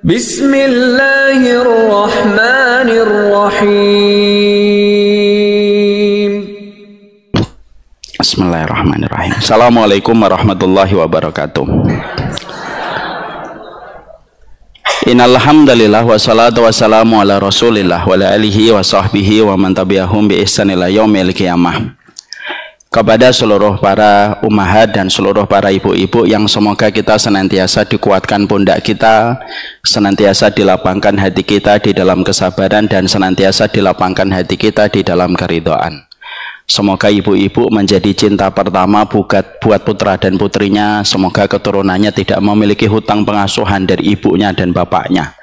Bismillahirrahmanirrahim. Bismillahirrahmanirrahim. Assalamualaikum warahmatullahi wabarakatuh. Innal hamdalillah wassalatu wassalamu ala Rasulillah wa ala alihi wa sahbihi wa man tabi'ahum bi ihsan ila yaumil qiyamah. Kepada seluruh para ummahat dan seluruh para ibu-ibu yang semoga kita senantiasa dikuatkan pundak kita, senantiasa dilapangkan hati kita di dalam kesabaran, dan senantiasa dilapangkan hati kita di dalam keridhaan. Semoga ibu-ibu menjadi cinta pertama buat putra dan putrinya. Semoga keturunannya tidak memiliki hutang pengasuhan dari ibunya dan bapaknya.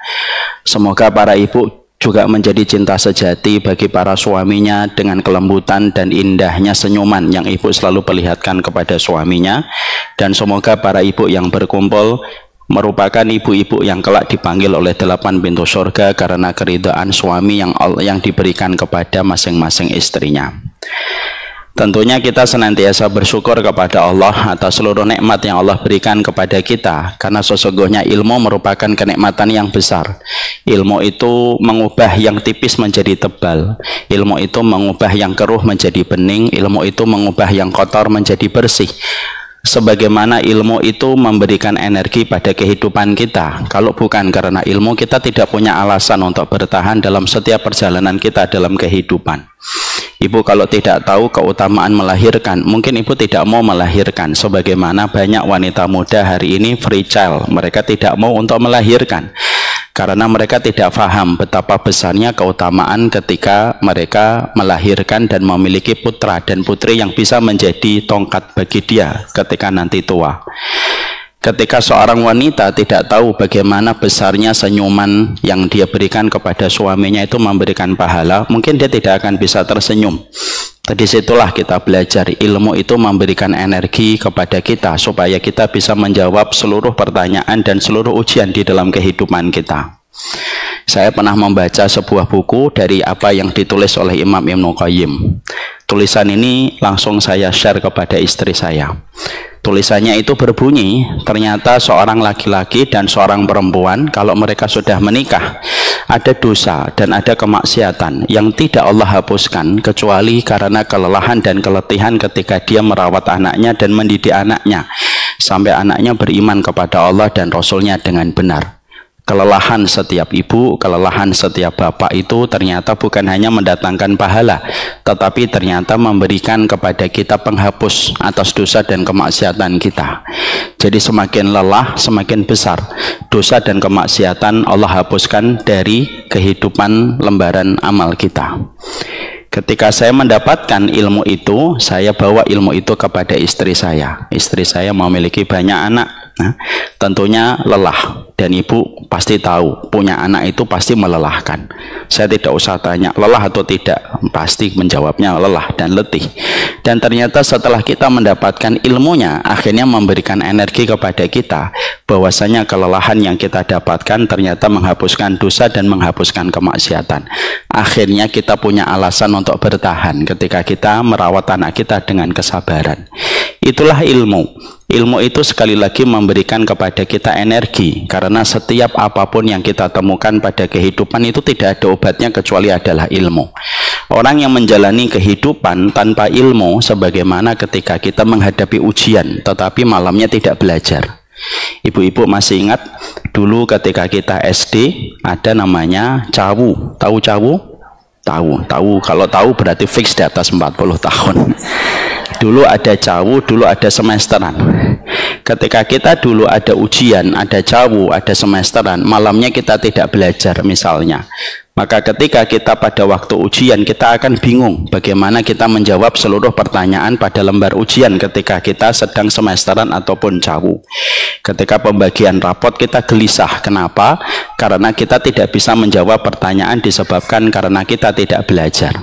Semoga para ibu juga menjadi cinta sejati bagi para suaminya dengan kelembutan dan indahnya senyuman yang ibu selalu perlihatkan kepada suaminya. Dan semoga para ibu yang berkumpul merupakan ibu-ibu yang kelak dipanggil oleh 8 pintu surga karena keridhaan suami yang diberikan kepada masing-masing istrinya. Tentunya kita senantiasa bersyukur kepada Allah atas seluruh nikmat yang Allah berikan kepada kita, karena sesungguhnya ilmu merupakan kenikmatan yang besar. Ilmu itu mengubah yang tipis menjadi tebal, ilmu itu mengubah yang keruh menjadi bening, ilmu itu mengubah yang kotor menjadi bersih. Sebagaimana ilmu itu memberikan energi pada kehidupan kita. Kalau bukan karena ilmu, kita tidak punya alasan untuk bertahan dalam setiap perjalanan kita dalam kehidupan. Ibu kalau tidak tahu keutamaan melahirkan, mungkin ibu tidak mau melahirkan. Sebagaimana banyak wanita muda hari ini free child, mereka tidak mau untuk melahirkan karena mereka tidak paham betapa besarnya keutamaan ketika mereka melahirkan dan memiliki putra dan putri yang bisa menjadi tongkat bagi dia ketika nanti tua. Ketika seorang wanita tidak tahu bagaimana besarnya senyuman yang dia berikan kepada suaminya itu memberikan pahala, mungkin dia tidak akan bisa tersenyum. Di situlah kita belajar ilmu itu memberikan energi kepada kita supaya kita bisa menjawab seluruh pertanyaan dan seluruh ujian di dalam kehidupan kita. Saya pernah membaca sebuah buku dari apa yang ditulis oleh Imam Ibnu Qayyim. Tulisan ini langsung saya share kepada istri saya. Tulisannya itu berbunyi, ternyata seorang laki-laki dan seorang perempuan kalau mereka sudah menikah, ada dosa dan ada kemaksiatan yang tidak Allah hapuskan kecuali karena kelelahan dan keletihan ketika dia merawat anaknya dan mendidik anaknya sampai anaknya beriman kepada Allah dan Rasulnya dengan benar. Kelelahan setiap ibu, kelelahan setiap bapak itu ternyata bukan hanya mendatangkan pahala, tetapi ternyata memberikan kepada kita penghapus atas dosa dan kemaksiatan kita. Jadi semakin lelah, semakin besar dosa dan kemaksiatan Allah hapuskan dari kehidupan lembaran amal kita. Ketika saya mendapatkan ilmu itu, saya bawa ilmu itu kepada istri saya. Istri saya memiliki banyak anak. Nah, tentunya lelah, dan ibu pasti tahu punya anak itu pasti melelahkan. Saya tidak usah tanya lelah atau tidak, pasti menjawabnya lelah dan letih. Dan ternyata setelah kita mendapatkan ilmunya, akhirnya memberikan energi kepada kita bahwasanya kelelahan yang kita dapatkan ternyata menghapuskan dosa dan menghapuskan kemaksiatan. Akhirnya kita punya alasan untuk bertahan ketika kita merawat anak kita dengan kesabaran. Itulah ilmu. Ilmu itu sekali lagi memberikan kepada kita energi, karena setiap apapun yang kita temukan pada kehidupan itu tidak ada obatnya kecuali adalah ilmu. Orang yang menjalani kehidupan tanpa ilmu sebagaimana ketika kita menghadapi ujian tetapi malamnya tidak belajar. Ibu-ibu masih ingat dulu ketika kita SD ada namanya cawu. Tahu cawu? Tahu. Kalau tahu berarti fix di atas 40 tahun. Dulu ada cawu, dulu ada semesteran. Ketika kita dulu ada ujian, ada cawu, ada semesteran, malamnya kita tidak belajar misalnya, maka ketika kita pada waktu ujian kita akan bingung bagaimana kita menjawab seluruh pertanyaan pada lembar ujian ketika kita sedang semesteran ataupun cawu. Ketika pembagian rapot kita gelisah. Kenapa? Karena kita tidak bisa menjawab pertanyaan disebabkan karena kita tidak belajar.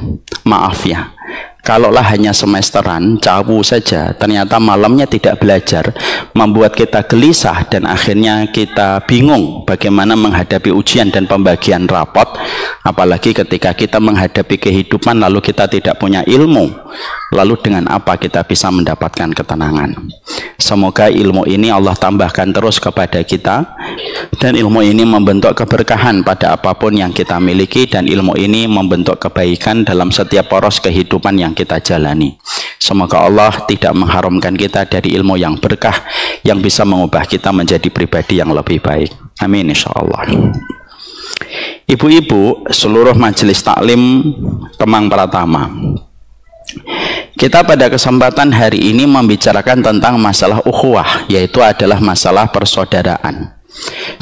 Maaf ya, Kalaulah hanya semesteran, cawu saja, ternyata malamnya tidak belajar, membuat kita gelisah dan akhirnya kita bingung bagaimana menghadapi ujian dan pembagian rapot. Apalagi ketika kita menghadapi kehidupan lalu kita tidak punya ilmu, lalu dengan apa kita bisa mendapatkan ketenangan? Semoga ilmu ini Allah tambahkan terus kepada kita, dan ilmu ini membentuk keberkahan pada apapun yang kita miliki, dan ilmu ini membentuk kebaikan dalam setiap poros kehidupan yang kita jalani. Semoga Allah tidak mengharamkan kita dari ilmu yang berkah yang bisa mengubah kita menjadi pribadi yang lebih baik. Amin insyaallah. Ibu-ibu seluruh majelis taklim Kemang Pratama, kita pada kesempatan hari ini membicarakan tentang masalah ukhuwah, yaitu adalah masalah persaudaraan.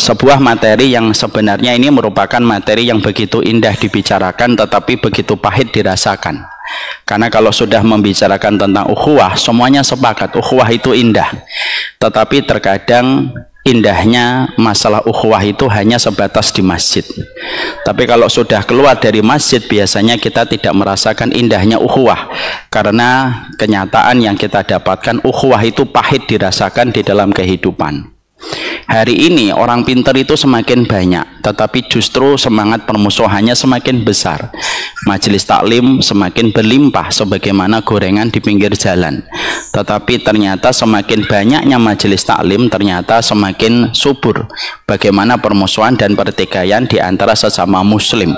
Sebuah materi yang sebenarnya ini merupakan materi yang begitu indah dibicarakan tetapi begitu pahit dirasakan. Karena kalau sudah membicarakan tentang ukhuwah, semuanya sepakat ukhuwah itu indah. Tetapi terkadang indahnya masalah ukhuwah itu hanya sebatas di masjid. Tapi kalau sudah keluar dari masjid, biasanya kita tidak merasakan indahnya ukhuwah, karena kenyataan yang kita dapatkan ukhuwah itu pahit dirasakan di dalam kehidupan. Hari ini orang pintar itu semakin banyak, tetapi justru semangat permusuhannya semakin besar. Majelis taklim semakin berlimpah sebagaimana gorengan di pinggir jalan. Tetapi ternyata semakin banyaknya majelis taklim, ternyata semakin subur bagaimana permusuhan dan pertikaian di antara sesama muslim.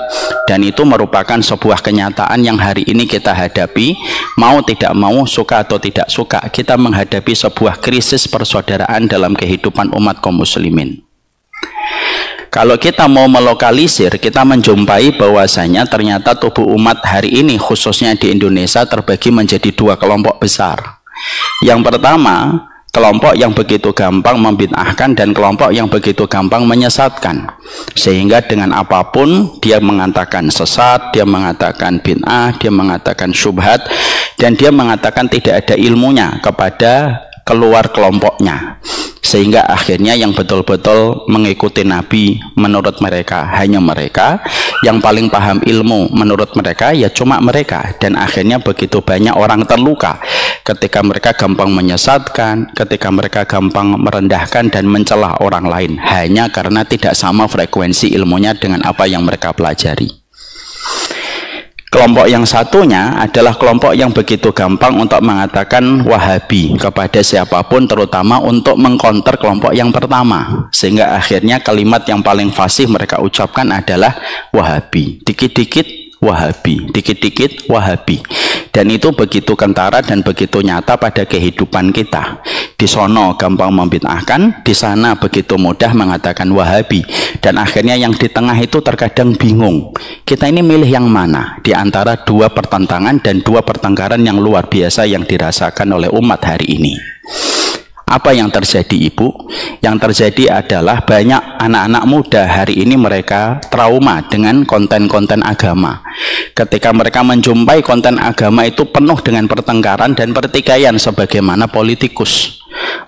Dan itu merupakan sebuah kenyataan yang hari ini kita hadapi. Mau tidak mau, suka atau tidak suka, kita menghadapi sebuah krisis persaudaraan dalam kehidupan umat kaum muslimin. Kalau kita mau melokalisir, kita menjumpai bahwasanya ternyata tubuh umat hari ini khususnya di Indonesia terbagi menjadi dua kelompok besar. Yang pertama, kelompok yang begitu gampang membid'ahkan dan kelompok yang begitu gampang menyesatkan, sehingga dengan apapun dia mengatakan sesat, dia mengatakan bid'ah, dia mengatakan syubhat, dan dia mengatakan tidak ada ilmunya kepada keluar kelompoknya, sehingga akhirnya yang betul-betul mengikuti Nabi menurut mereka hanya mereka, yang paling paham ilmu menurut mereka ya cuma mereka, dan akhirnya begitu banyak orang terluka ketika mereka gampang menyesatkan, ketika mereka gampang merendahkan dan mencela orang lain hanya karena tidak sama frekuensi ilmunya dengan apa yang mereka pelajari. Kelompok yang satunya adalah kelompok yang begitu gampang untuk mengatakan Wahabi kepada siapapun, terutama untuk mengkonter kelompok yang pertama, sehingga akhirnya kalimat yang paling fasih mereka ucapkan adalah Wahabi, dikit-dikit Wahabi, dikit-dikit Wahabi. Dan itu begitu kentara dan begitu nyata pada kehidupan kita. Di sono gampang membid'ahkan, di sana begitu mudah mengatakan Wahabi, dan akhirnya yang di tengah itu terkadang bingung. Kita ini milih yang mana di antara dua pertentangan dan dua pertengkaran yang luar biasa yang dirasakan oleh umat hari ini. Apa yang terjadi, Ibu? Yang terjadi adalah banyak anak-anak muda hari ini mereka trauma dengan konten-konten agama. Ketika mereka menjumpai konten agama itu penuh dengan pertengkaran dan pertikaian sebagaimana politikus.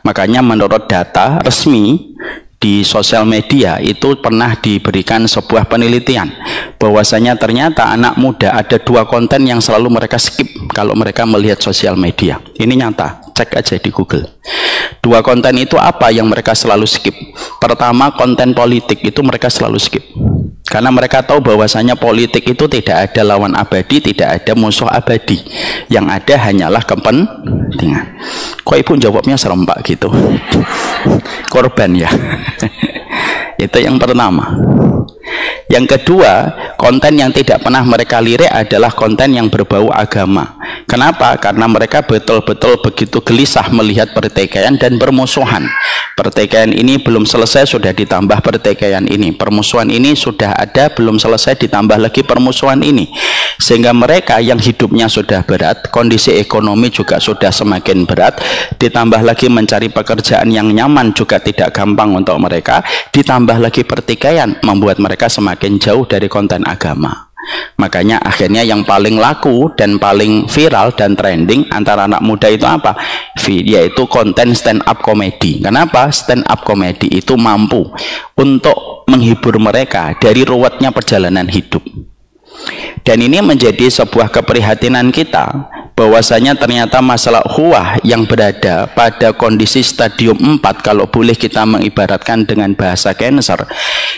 Makanya menurut data resmi di sosial media itu pernah diberikan sebuah penelitian bahwasanya ternyata anak muda ada dua konten yang selalu mereka skip kalau mereka melihat sosial media. Ini nyata, cek aja di Google. Dua konten itu apa yang mereka selalu skip? Pertama, konten politik itu mereka selalu skip, karena mereka tahu bahwasanya politik itu tidak ada lawan abadi, tidak ada musuh abadi, yang ada hanyalah kepentingan. Kok Ibu jawabnya serempak gitu? Korban ya. Itu yang pertama. Yang kedua, konten yang tidak pernah mereka lirik adalah konten yang berbau agama. Kenapa? Karena mereka betul-betul begitu gelisah melihat pertikaian dan permusuhan. Pertikaian ini belum selesai, sudah ditambah pertikaian ini. Permusuhan ini sudah ada, belum selesai, ditambah lagi permusuhan ini. Sehingga mereka yang hidupnya sudah berat, kondisi ekonomi juga sudah semakin berat, ditambah lagi mencari pekerjaan yang nyaman juga tidak gampang untuk mereka, ditambah lagi pertikaian membuat mereka semakin jauh dari konten agama. Makanya akhirnya yang paling laku dan paling viral dan trending antara anak muda itu apa? Yaitu konten stand up comedy. Kenapa? Stand up comedy itu mampu untuk menghibur mereka dari ruwetnya perjalanan hidup. Dan ini menjadi sebuah keprihatinan kita bahwasanya ternyata masalah ukhuwah yang berada pada kondisi stadium 4, kalau boleh kita mengibaratkan dengan bahasa cancer,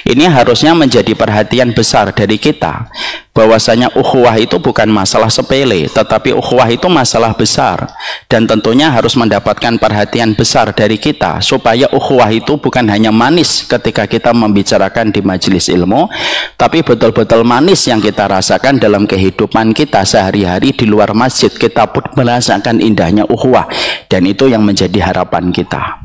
ini harusnya menjadi perhatian besar dari kita, bahwasanya ukhuwah itu bukan masalah sepele, tetapi ukhuwah itu masalah besar, dan tentunya harus mendapatkan perhatian besar dari kita, supaya ukhuwah itu bukan hanya manis ketika kita membicarakan di majelis ilmu, tapi betul-betul manis yang kita rasakan dalam kehidupan kita sehari-hari di luar masjid. Kita pun merasakan indahnya ukhuwah, dan itu yang menjadi harapan kita.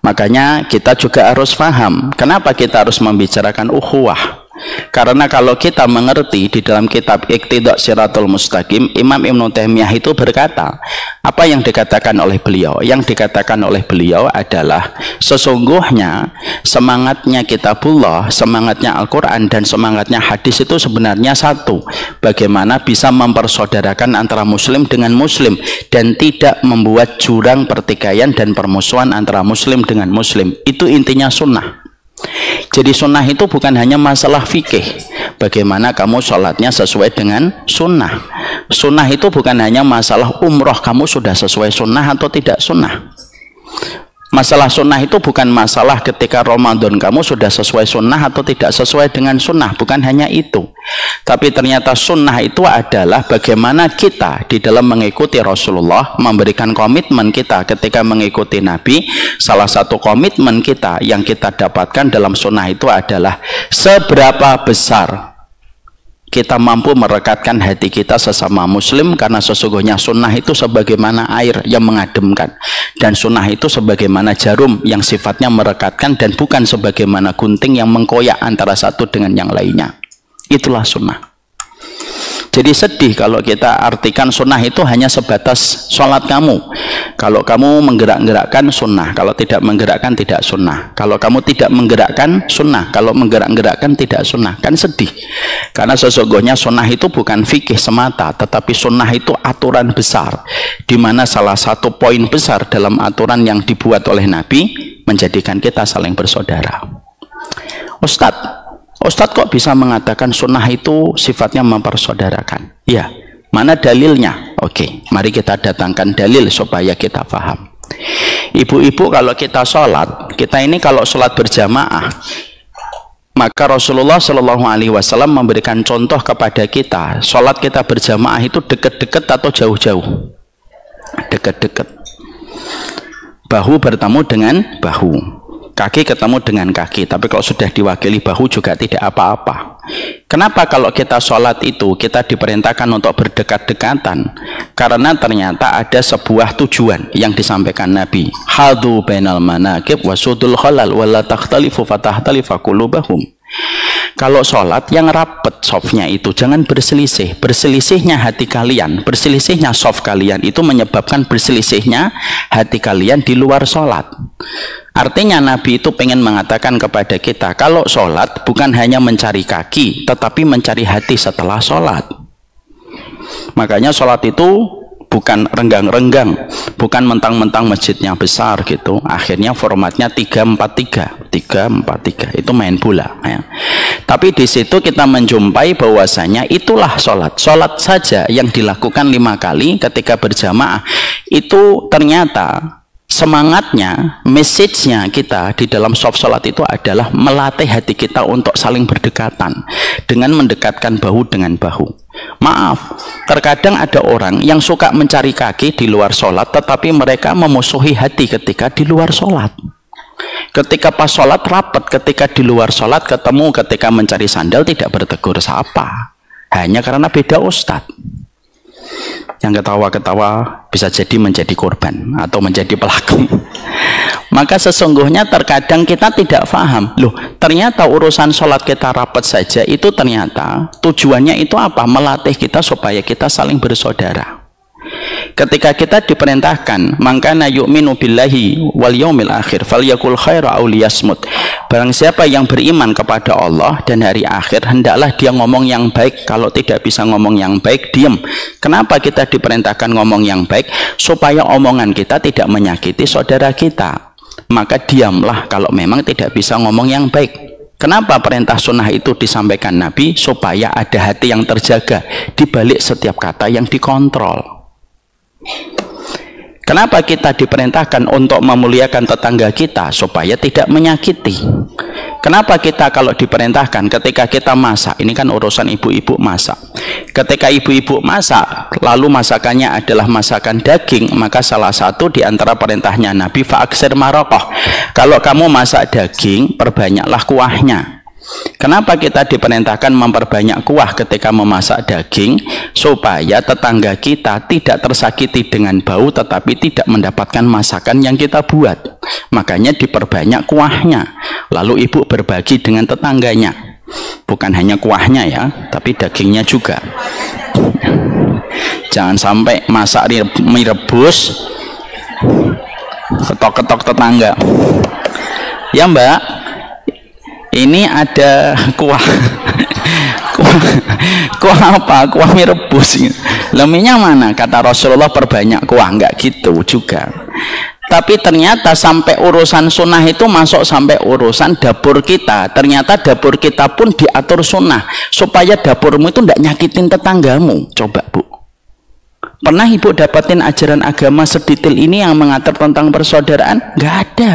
Makanya kita juga harus paham kenapa kita harus membicarakan ukhuwah. Karena kalau kita mengerti di dalam kitab Iqtida' Shiratal Mustaqim, Imam Ibnu Taimiyah itu berkata, apa yang dikatakan oleh beliau? Yang dikatakan oleh beliau adalah sesungguhnya semangatnya kitabullah, semangatnya Al-Quran, dan semangatnya hadis itu sebenarnya satu. Bagaimana bisa mempersaudarakan antara muslim dengan muslim dan tidak membuat jurang pertikaian dan permusuhan antara muslim dengan muslim. Itu intinya sunnah. Jadi sunnah itu bukan hanya masalah fikih, bagaimana kamu sholatnya sesuai dengan sunnah. Sunnah itu bukan hanya masalah umroh, kamu sudah sesuai sunnah atau tidak sunnah. Masalah sunnah itu bukan masalah ketika Ramadan kamu sudah sesuai sunnah atau tidak sesuai dengan sunnah, bukan hanya itu. Tapi ternyata sunnah itu adalah bagaimana kita di dalam mengikuti Rasulullah, memberikan komitmen kita ketika mengikuti Nabi. Salah satu komitmen kita yang kita dapatkan dalam sunnah itu adalah seberapa besar kita mampu merekatkan hati kita sesama muslim, karena sesungguhnya sunnah itu sebagaimana air yang mengademkan, dan sunnah itu sebagaimana jarum yang sifatnya merekatkan, dan bukan sebagaimana gunting yang mengkoyak antara satu dengan yang lainnya. Itulah sunnah. Jadi sedih kalau kita artikan sunnah itu hanya sebatas sholat kamu. Kalau kamu menggerak-gerakkan sunnah, kalau tidak menggerakkan tidak sunnah. Kalau kamu tidak menggerakkan sunnah, kalau menggerak-gerakkan tidak sunnah. Kan sedih. Karena sesungguhnya sunnah itu bukan fikih semata, tetapi sunnah itu aturan besar, di mana salah satu poin besar dalam aturan yang dibuat oleh Nabi menjadikan kita saling bersaudara. Ustadz kok bisa mengatakan sunnah itu sifatnya mempersaudarakan? Ya, mana dalilnya? Oke, mari kita datangkan dalil supaya kita paham. Ibu-ibu, kalau kita sholat, kita ini kalau sholat berjamaah, maka Rasulullah Shallallahu Alaihi Wasallam memberikan contoh kepada kita, sholat kita berjamaah itu dekat-dekat atau jauh-jauh? Dekat-dekat. Bahu bertemu dengan bahu, kaki ketemu dengan kaki. Tapi kalau sudah diwakili bahu juga tidak apa-apa. Kenapa kalau kita sholat itu kita diperintahkan untuk berdekat-dekatan? Karena ternyata ada sebuah tujuan yang disampaikan Nabi. Hadu bainal manakib wasudul khalal wala takhtalifu fatahtalifa qulubahum. Kalau sholat yang rapat softnya itu jangan berselisih. Berselisihnya hati kalian, berselisihnya soft kalian itu menyebabkan berselisihnya hati kalian di luar sholat. Artinya Nabi itu pengen mengatakan kepada kita, kalau sholat bukan hanya mencari kaki, tetapi mencari hati setelah sholat. Makanya sholat itu bukan renggang-renggang, bukan mentang-mentang masjidnya besar gitu, akhirnya formatnya 3-4-3, itu main bola ya. Tapi di situ kita menjumpai bahwasanya itulah sholat saja yang dilakukan 5 kali ketika berjamaah, itu ternyata semangatnya, message-nya kita di dalam sholat itu adalah melatih hati kita untuk saling berdekatan dengan mendekatkan bahu dengan bahu. Maaf, terkadang ada orang yang suka mencari kaki di luar sholat, tetapi mereka memusuhi hati ketika di luar sholat. Ketika pas sholat rapat, ketika di luar sholat ketemu, ketika mencari sandal tidak bertegur sapa, hanya karena beda ustadz. Yang ketawa-ketawa bisa jadi menjadi korban atau menjadi pelaku. Maka sesungguhnya terkadang kita tidak paham, loh ternyata urusan sholat kita rapat saja itu ternyata tujuannya itu apa? Melatih kita supaya kita saling bersaudara. Ketika kita diperintahkan, mangkana yu'minu billahi wal yaumil akhir falyakul khaira aw liyasmut. Barang siapa yang beriman kepada Allah dan hari akhir, hendaklah dia ngomong yang baik. Kalau tidak bisa ngomong yang baik, diam. Kenapa kita diperintahkan ngomong yang baik? Supaya omongan kita tidak menyakiti saudara kita. Maka diamlah kalau memang tidak bisa ngomong yang baik. Kenapa perintah sunnah itu disampaikan Nabi? Supaya ada hati yang terjaga di balik setiap kata yang dikontrol. Kenapa kita diperintahkan untuk memuliakan tetangga kita? Supaya tidak menyakiti. Kenapa kita kalau diperintahkan ketika kita masak, ini kan urusan ibu-ibu masak. Ketika ibu-ibu masak, lalu masakannya adalah masakan daging, maka salah satu di antara perintahnya Nabi, fa'aksir marokoh. Kalau kamu masak daging, perbanyaklah kuahnya. Kenapa kita diperintahkan memperbanyak kuah ketika memasak daging? Supaya tetangga kita tidak tersakiti dengan bau, tetapi tidak mendapatkan masakan yang kita buat. Makanya diperbanyak kuahnya. Lalu ibu berbagi dengan tetangganya. Bukan hanya kuahnya ya, tapi dagingnya juga. Jangan sampai masak mie rebus ketok-ketok tetangga. Ya Mbak, ini ada kuah. Kuah apa? Kuah mie rebus. Leminya mana? Kata Rasulullah perbanyak kuah. Enggak gitu juga. Tapi ternyata sampai urusan sunnah itu masuk sampai urusan dapur kita. Ternyata dapur kita pun diatur sunnah supaya dapurmu itu tidak nyakitin tetanggamu. Coba Bu, pernah ibu dapatin ajaran agama sedetail ini yang mengatur tentang persaudaraan? Nggak ada.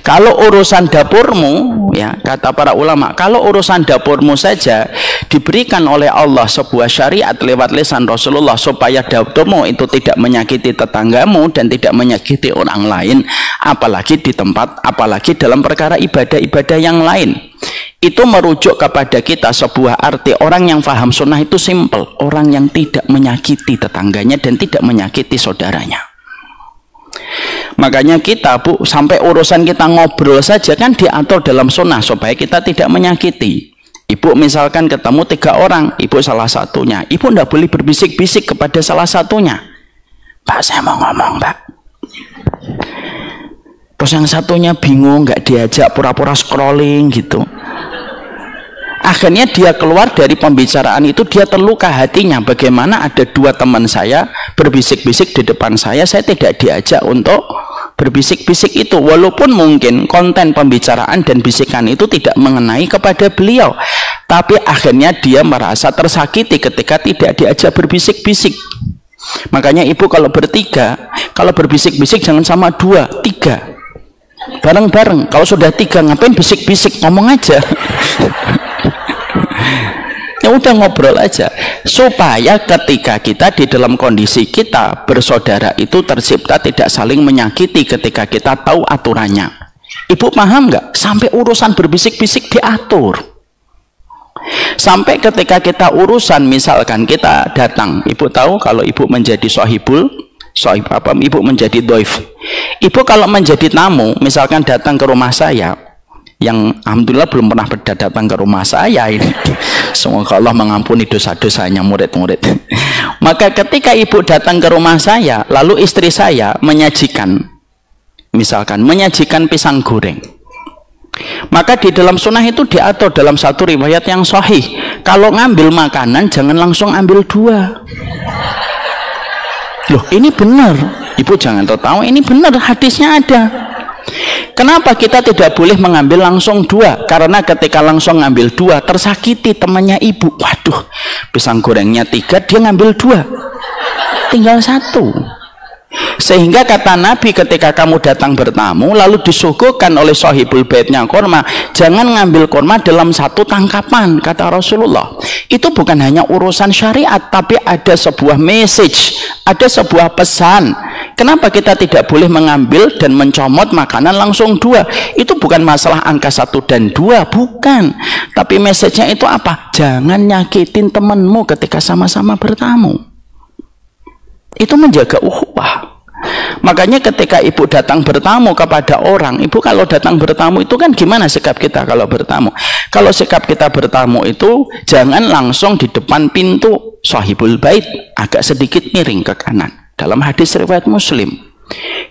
Kalau urusan dapurmu, ya kata para ulama, kalau urusan dapurmu saja diberikan oleh Allah sebuah syariat lewat lisan Rasulullah supaya dapurmu itu tidak menyakiti tetanggamu dan tidak menyakiti orang lain, apalagi di tempat, apalagi dalam perkara ibadah-ibadah yang lain. Itu merujuk kepada kita sebuah arti orang yang faham sunnah itu simple, orang yang tidak menyakiti tetangganya dan tidak menyakiti saudaranya. Makanya kita Bu, sampai urusan kita ngobrol saja kan diatur dalam sunnah supaya kita tidak menyakiti. Ibu misalkan ketemu 3 orang, ibu salah satunya, ibu tidak boleh berbisik-bisik kepada salah satunya. Pak, saya mau ngomong Pak. Terus yang satunya bingung, nggak diajak, pura-pura scrolling gitu. Akhirnya dia keluar dari pembicaraan itu, dia terluka hatinya. Bagaimana ada 2 teman saya berbisik-bisik di depan saya tidak diajak untuk berbisik-bisik itu, walaupun mungkin konten pembicaraan dan bisikan itu tidak mengenai kepada beliau, tapi akhirnya dia merasa tersakiti ketika tidak diajak berbisik-bisik. Makanya ibu kalau bertiga, kalau berbisik-bisik jangan sama 2, 3 bareng-bareng. Kalau sudah 3 ngapain bisik-bisik, ngomong aja. Ya udah ngobrol aja, supaya ketika kita di dalam kondisi kita bersaudara itu tercipta tidak saling menyakiti ketika kita tahu aturannya. Ibu paham nggak? Sampai urusan berbisik-bisik diatur. Sampai ketika kita urusan, misalkan kita datang, ibu tahu kalau ibu menjadi ibu menjadi doif. Ibu kalau menjadi tamu, misalkan datang ke rumah saya, yang alhamdulillah belum pernah datang ke rumah saya ini, semoga Allah mengampuni dosa-dosanya murid-murid. Maka ketika ibu datang ke rumah saya, lalu istri saya menyajikan, misalkan menyajikan pisang goreng, maka di dalam sunnah itu diatur dalam satu riwayat yang sahih, kalau ngambil makanan jangan langsung ambil 2. Loh, ini benar, ibu jangan tahu, ini benar, hadisnya ada. Kenapa kita tidak boleh mengambil langsung 2? Karena ketika langsung ngambil 2 tersakiti temannya ibu. Waduh, pisang gorengnya 3, dia ngambil 2, tinggal 1. Sehingga kata Nabi, ketika kamu datang bertamu lalu disuguhkan oleh sahibul baitnya kurma, jangan ngambil kurma dalam 1 tangkapan, kata Rasulullah. Itu bukan hanya urusan syariat, tapi ada sebuah message, ada sebuah pesan. Kenapa kita tidak boleh mengambil dan mencomot makanan langsung 2? Itu bukan masalah angka 1 dan 2, bukan. Tapi message-nya itu apa? Jangan nyakitin temanmu ketika sama-sama bertamu. Itu menjaga ukhuwah. Makanya ketika ibu datang bertamu kepada orang, ibu kalau datang bertamu itu kan gimana sikap kita kalau bertamu? Kalau sikap kita bertamu itu jangan langsung di depan pintu sahibul bait, agak sedikit miring ke kanan. Dalam hadis riwayat Muslim.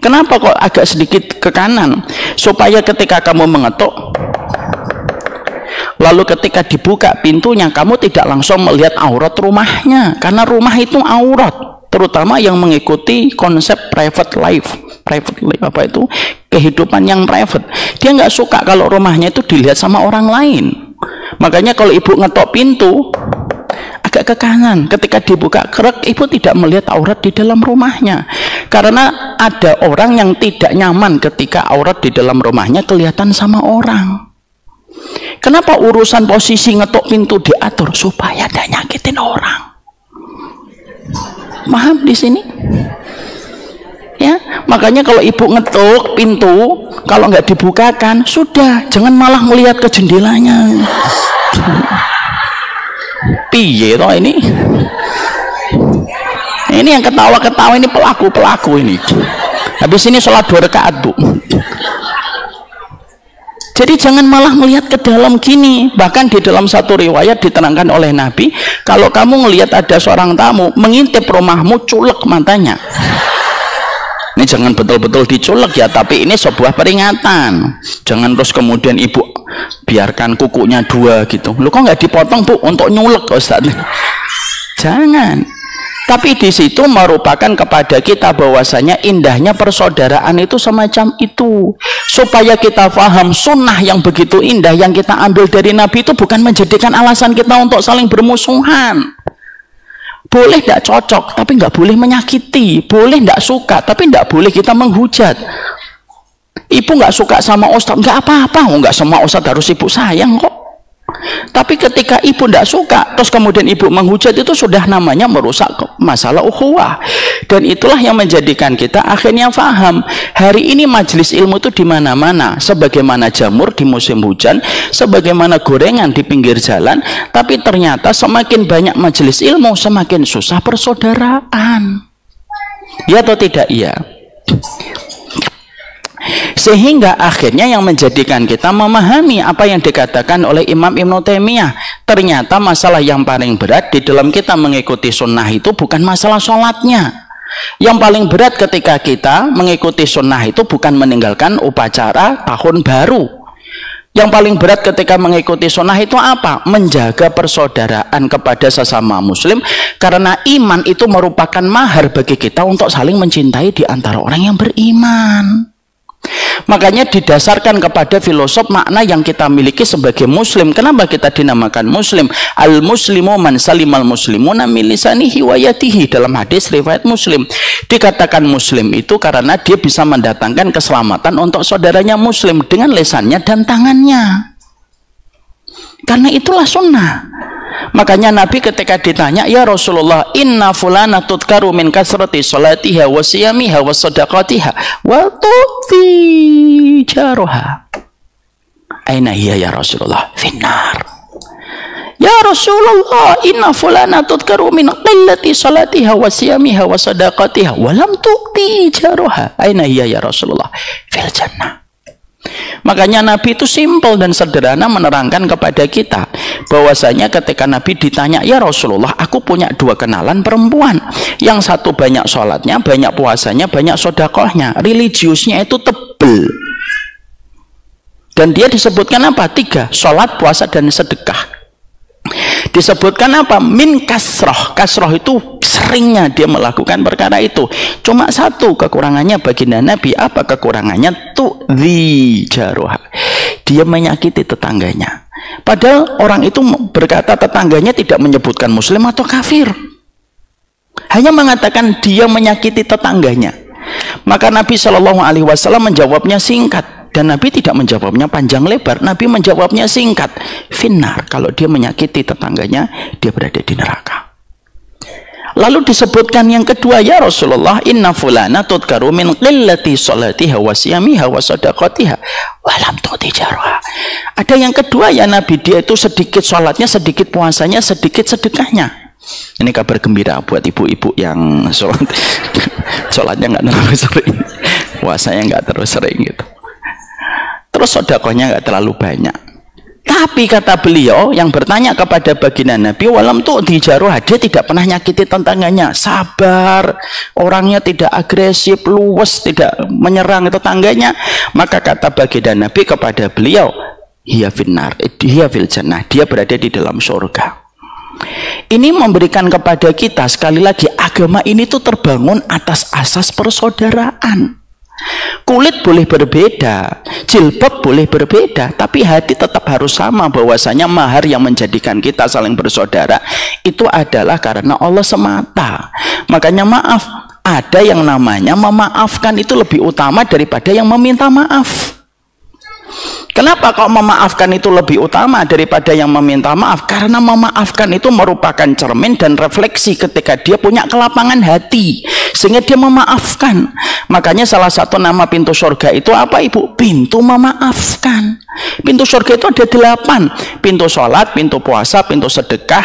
Kenapa kok agak sedikit ke kanan? Supaya ketika kamu mengetuk, lalu ketika dibuka pintunya, kamu tidak langsung melihat aurat rumahnya, karena rumah itu aurat, terutama yang mengikuti konsep private life. kehidupan yang private. Dia nggak suka kalau rumahnya itu dilihat sama orang lain. Makanya kalau ibu ngetok pintu agak ke kanan, ketika dibuka krek, ibu tidak melihat aurat di dalam rumahnya. Karena ada orang yang tidak nyaman ketika aurat di dalam rumahnya kelihatan sama orang. Kenapa urusan posisi ngetok pintu diatur? Supaya tidak nyakitin orang. Paham di sini? Ya, makanya kalau ibu ngetuk pintu, kalau nggak dibukakan, sudah, jangan malah melihat ke jendelanya. Piye toh ini? Ini yang ketawa-ketawa ini pelaku ini. Habis ini sholat 2 rakaat, Bu. Jadi jangan malah melihat ke dalam gini. Bahkan di dalam satu riwayat diterangkan oleh Nabi, kalau kamu ngelihat ada seorang tamu mengintip rumahmu, culek matanya. Ini jangan betul-betul diculek ya, tapi ini sebuah peringatan. Jangan terus kemudian ibu biarkan kukunya 2 gitu. Lu kok nggak dipotong, Bu, untuk nyulek, Ustaz? Jangan. Tapi di situ merupakan kepada kita bahwasanya indahnya persaudaraan itu semacam itu. Supaya kita paham sunnah yang begitu indah yang kita ambil dari Nabi itu bukan menjadikan alasan kita untuk saling bermusuhan. Boleh tidak cocok, tapi nggak boleh menyakiti. Boleh tidak suka, tapi nggak boleh kita menghujat. Ibu nggak suka sama ustadz, nggak apa-apa. Nggak semua ustadz harus ibu sayang kok. Tapi ketika ibu tidak suka, terus kemudian ibu menghujat, itu sudah namanya merusak masalah ukhuwah. Dan itulah yang menjadikan kita akhirnya paham. Hari ini majelis ilmu itu di mana-mana, sebagaimana jamur di musim hujan, sebagaimana gorengan di pinggir jalan. Tapi ternyata semakin banyak majelis ilmu, semakin susah persaudaraan. Ya atau tidak? Iya. Sehingga akhirnya yang menjadikan kita memahami apa yang dikatakan oleh Imam Ibnu Taimiyah. Ternyata masalah yang paling berat di dalam kita mengikuti sunnah itu bukan masalah sholatnya. Yang paling berat ketika kita mengikuti sunnah itu bukan meninggalkan upacara tahun baru. Yang paling berat ketika mengikuti sunnah itu apa? Menjaga persaudaraan kepada sesama muslim. Karena iman itu merupakan mahar bagi kita untuk saling mencintai di antara orang yang beriman. Makanya didasarkan kepada filosof makna yang kita miliki sebagai muslim. Kenapa kita dinamakan muslim? Al muslimu man salimal muslimuna min lisanihi wa yadihi. Dalam hadis riwayat Muslim dikatakan muslim itu karena dia bisa mendatangkan keselamatan untuk saudaranya muslim dengan lisannya dan tangannya. Karena itulah sunnah. Makanya Nabi ketika ditanya, ya Rasulullah, inna fulana tudkaru min kasrati salatiha wa siyamiha wa sadaqatiha wa tu'ti jaruha. Aina hiya ya Rasulullah? Finnar. Ya Rasulullah, inna fulana tudkaru min qillati salatiha wa siyamiha wa sadaqatiha wa lam tu'ti jaruha. Aina hiya ya Rasulullah? Fil jannah. Makanya Nabi itu simpel dan sederhana menerangkan kepada kita bahwasanya ketika Nabi ditanya, ya Rasulullah, aku punya 2 kenalan perempuan, yang satu banyak sholatnya, banyak puasanya, banyak sodakohnya, religiusnya itu tebel, dan dia disebutkan apa? 3, sholat, puasa, dan sedekah. Disebutkan apa? Min kasroh. Kasroh itu seringnya dia melakukan perkara itu. Cuma 1 kekurangannya baginda Nabi. Apa kekurangannya? Tu'dhi jaruha. Dia menyakiti tetangganya. Padahal orang itu berkata tetangganya tidak menyebutkan muslim atau kafir. Hanya mengatakan dia menyakiti tetangganya. Maka Nabi SAW menjawabnya singkat. Dan Nabi tidak menjawabnya panjang lebar. Nabi menjawabnya singkat. Finnar. Kalau dia menyakiti tetangganya, dia berada di neraka. Lalu disebutkan yang kedua, ya Rasulullah, inna fulana tudkaru min qillati salatiha wa siyamiha wa sadaqatiha wa lam tu'ti jaruha. Ada yang kedua, ya Nabi, dia itu sedikit sholatnya, sedikit puasanya, sedikit sedekahnya. Ini kabar gembira buat ibu-ibu yang sholatnya nggak terlalu sering, puasanya nggak terlalu sering gitu. Terus sedekahnya nggak terlalu banyak. Tapi kata beliau yang bertanya kepada baginda Nabi, walam tu'ti jaruha, dia tidak pernah nyakiti tetangganya, sabar, orangnya tidak agresif, luwes, tidak menyerang tetangganya. Maka kata baginda Nabi kepada beliau, hiya finnar, hiya fil jannah, dia berada di dalam surga. Ini memberikan kepada kita sekali lagi, agama ini tuh terbangun atas asas persaudaraan. Kulit boleh berbeda, jilbab boleh berbeda, tapi hati tetap harus sama, bahwasanya mahar yang menjadikan kita saling bersaudara itu adalah karena Allah semata. Makanya maaf, ada yang namanya memaafkan itu lebih utama daripada yang meminta maaf. Kenapa kok memaafkan itu lebih utama daripada yang meminta maaf? Karena memaafkan itu merupakan cermin dan refleksi ketika dia punya kelapangan hati, sehingga dia memaafkan. Makanya salah satu nama pintu surga itu apa, Ibu? Pintu memaafkan. Pintu surga itu ada 8. Pintu sholat, pintu puasa, pintu sedekah,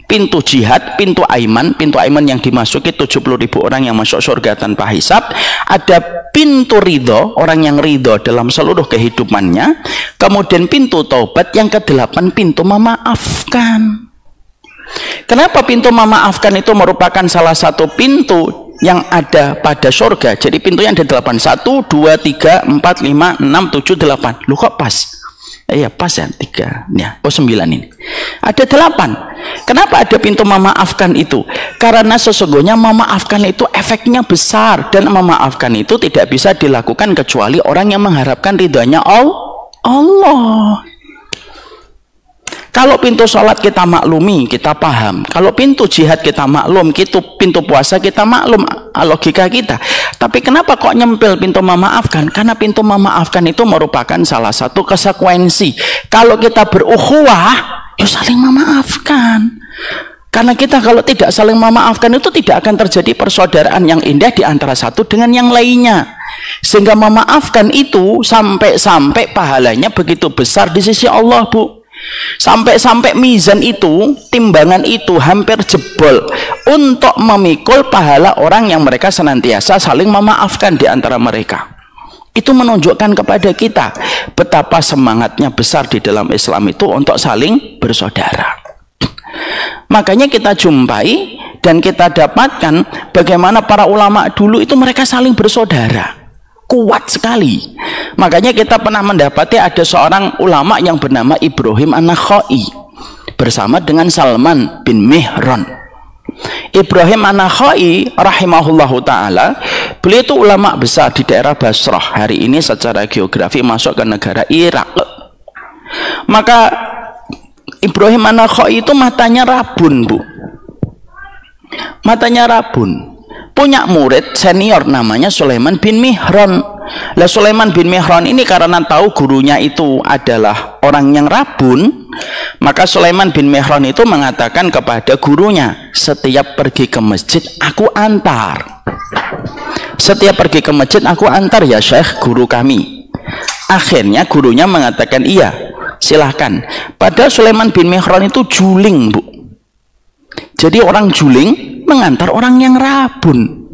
pintu jihad, pintu aiman. Pintu aiman yang dimasuki 70.000 orang yang masuk surga tanpa hisab. Ada pintu ridho, orang yang ridho dalam seluruh kehidupannya. Kemudian pintu taubat yang ke-8, pintu memaafkan. Kenapa pintu memaafkan itu merupakan salah satu pintu yang ada pada surga? Jadi pintunya ada 8. 1, 2, 3, 4, 5, 6, 7, 8. Loh kok pas? Iya pas ya, 3 ya, 9 ini ada 8. Kenapa ada pintu memaafkan itu? Karena sesungguhnya memaafkan itu efeknya besar, dan memaafkan itu tidak bisa dilakukan kecuali orang yang mengharapkan ridhonya Allah. Kalau pintu sholat kita maklumi, kita paham. Kalau pintu jihad kita maklum, pintu puasa kita maklum, logika kita. Tapi kenapa kok nyempil pintu memaafkan? Karena pintu memaafkan itu merupakan salah satu konsekuensi. Kalau kita berukhuwah, ya saling memaafkan. Karena kita kalau tidak saling memaafkan itu tidak akan terjadi persaudaraan yang indah di antara satu dengan yang lainnya. Sehingga memaafkan itu sampai-sampai pahalanya begitu besar di sisi Allah, Bu. Sampai-sampai mizan itu, timbangan itu hampir jebol untuk memikul pahala orang yang mereka senantiasa saling memaafkan di antara mereka. Itu menunjukkan kepada kita betapa semangatnya besar di dalam Islam itu untuk saling bersaudara. Makanya kita jumpai dan kita dapatkan bagaimana para ulama dulu itu mereka saling bersaudara. Kuat sekali. Makanya kita pernah mendapati ada seorang ulama yang bernama Ibrahim An-Nakhai bersama dengan Salman bin Mihran. Ibrahim An-Nakhai rahimahullahu ta'ala, beliau itu ulama besar di daerah Basrah. Hari ini secara geografi masuk ke negara Irak. Maka Ibrahim An-Nakhai itu matanya rabun, Bu. Matanya rabun. Punya murid senior namanya Sulaiman bin Mihran. Lah Sulaiman bin Mihran ini karena tahu gurunya itu adalah orang yang rabun, maka Sulaiman bin Mihran itu mengatakan kepada gurunya, setiap pergi ke masjid aku antar. Setiap pergi ke masjid aku antar ya Syekh, guru kami. Akhirnya gurunya mengatakan iya, silahkan. Padahal Sulaiman bin Mihran itu juling, Bu. Jadi orang juling mengantar orang yang rabun.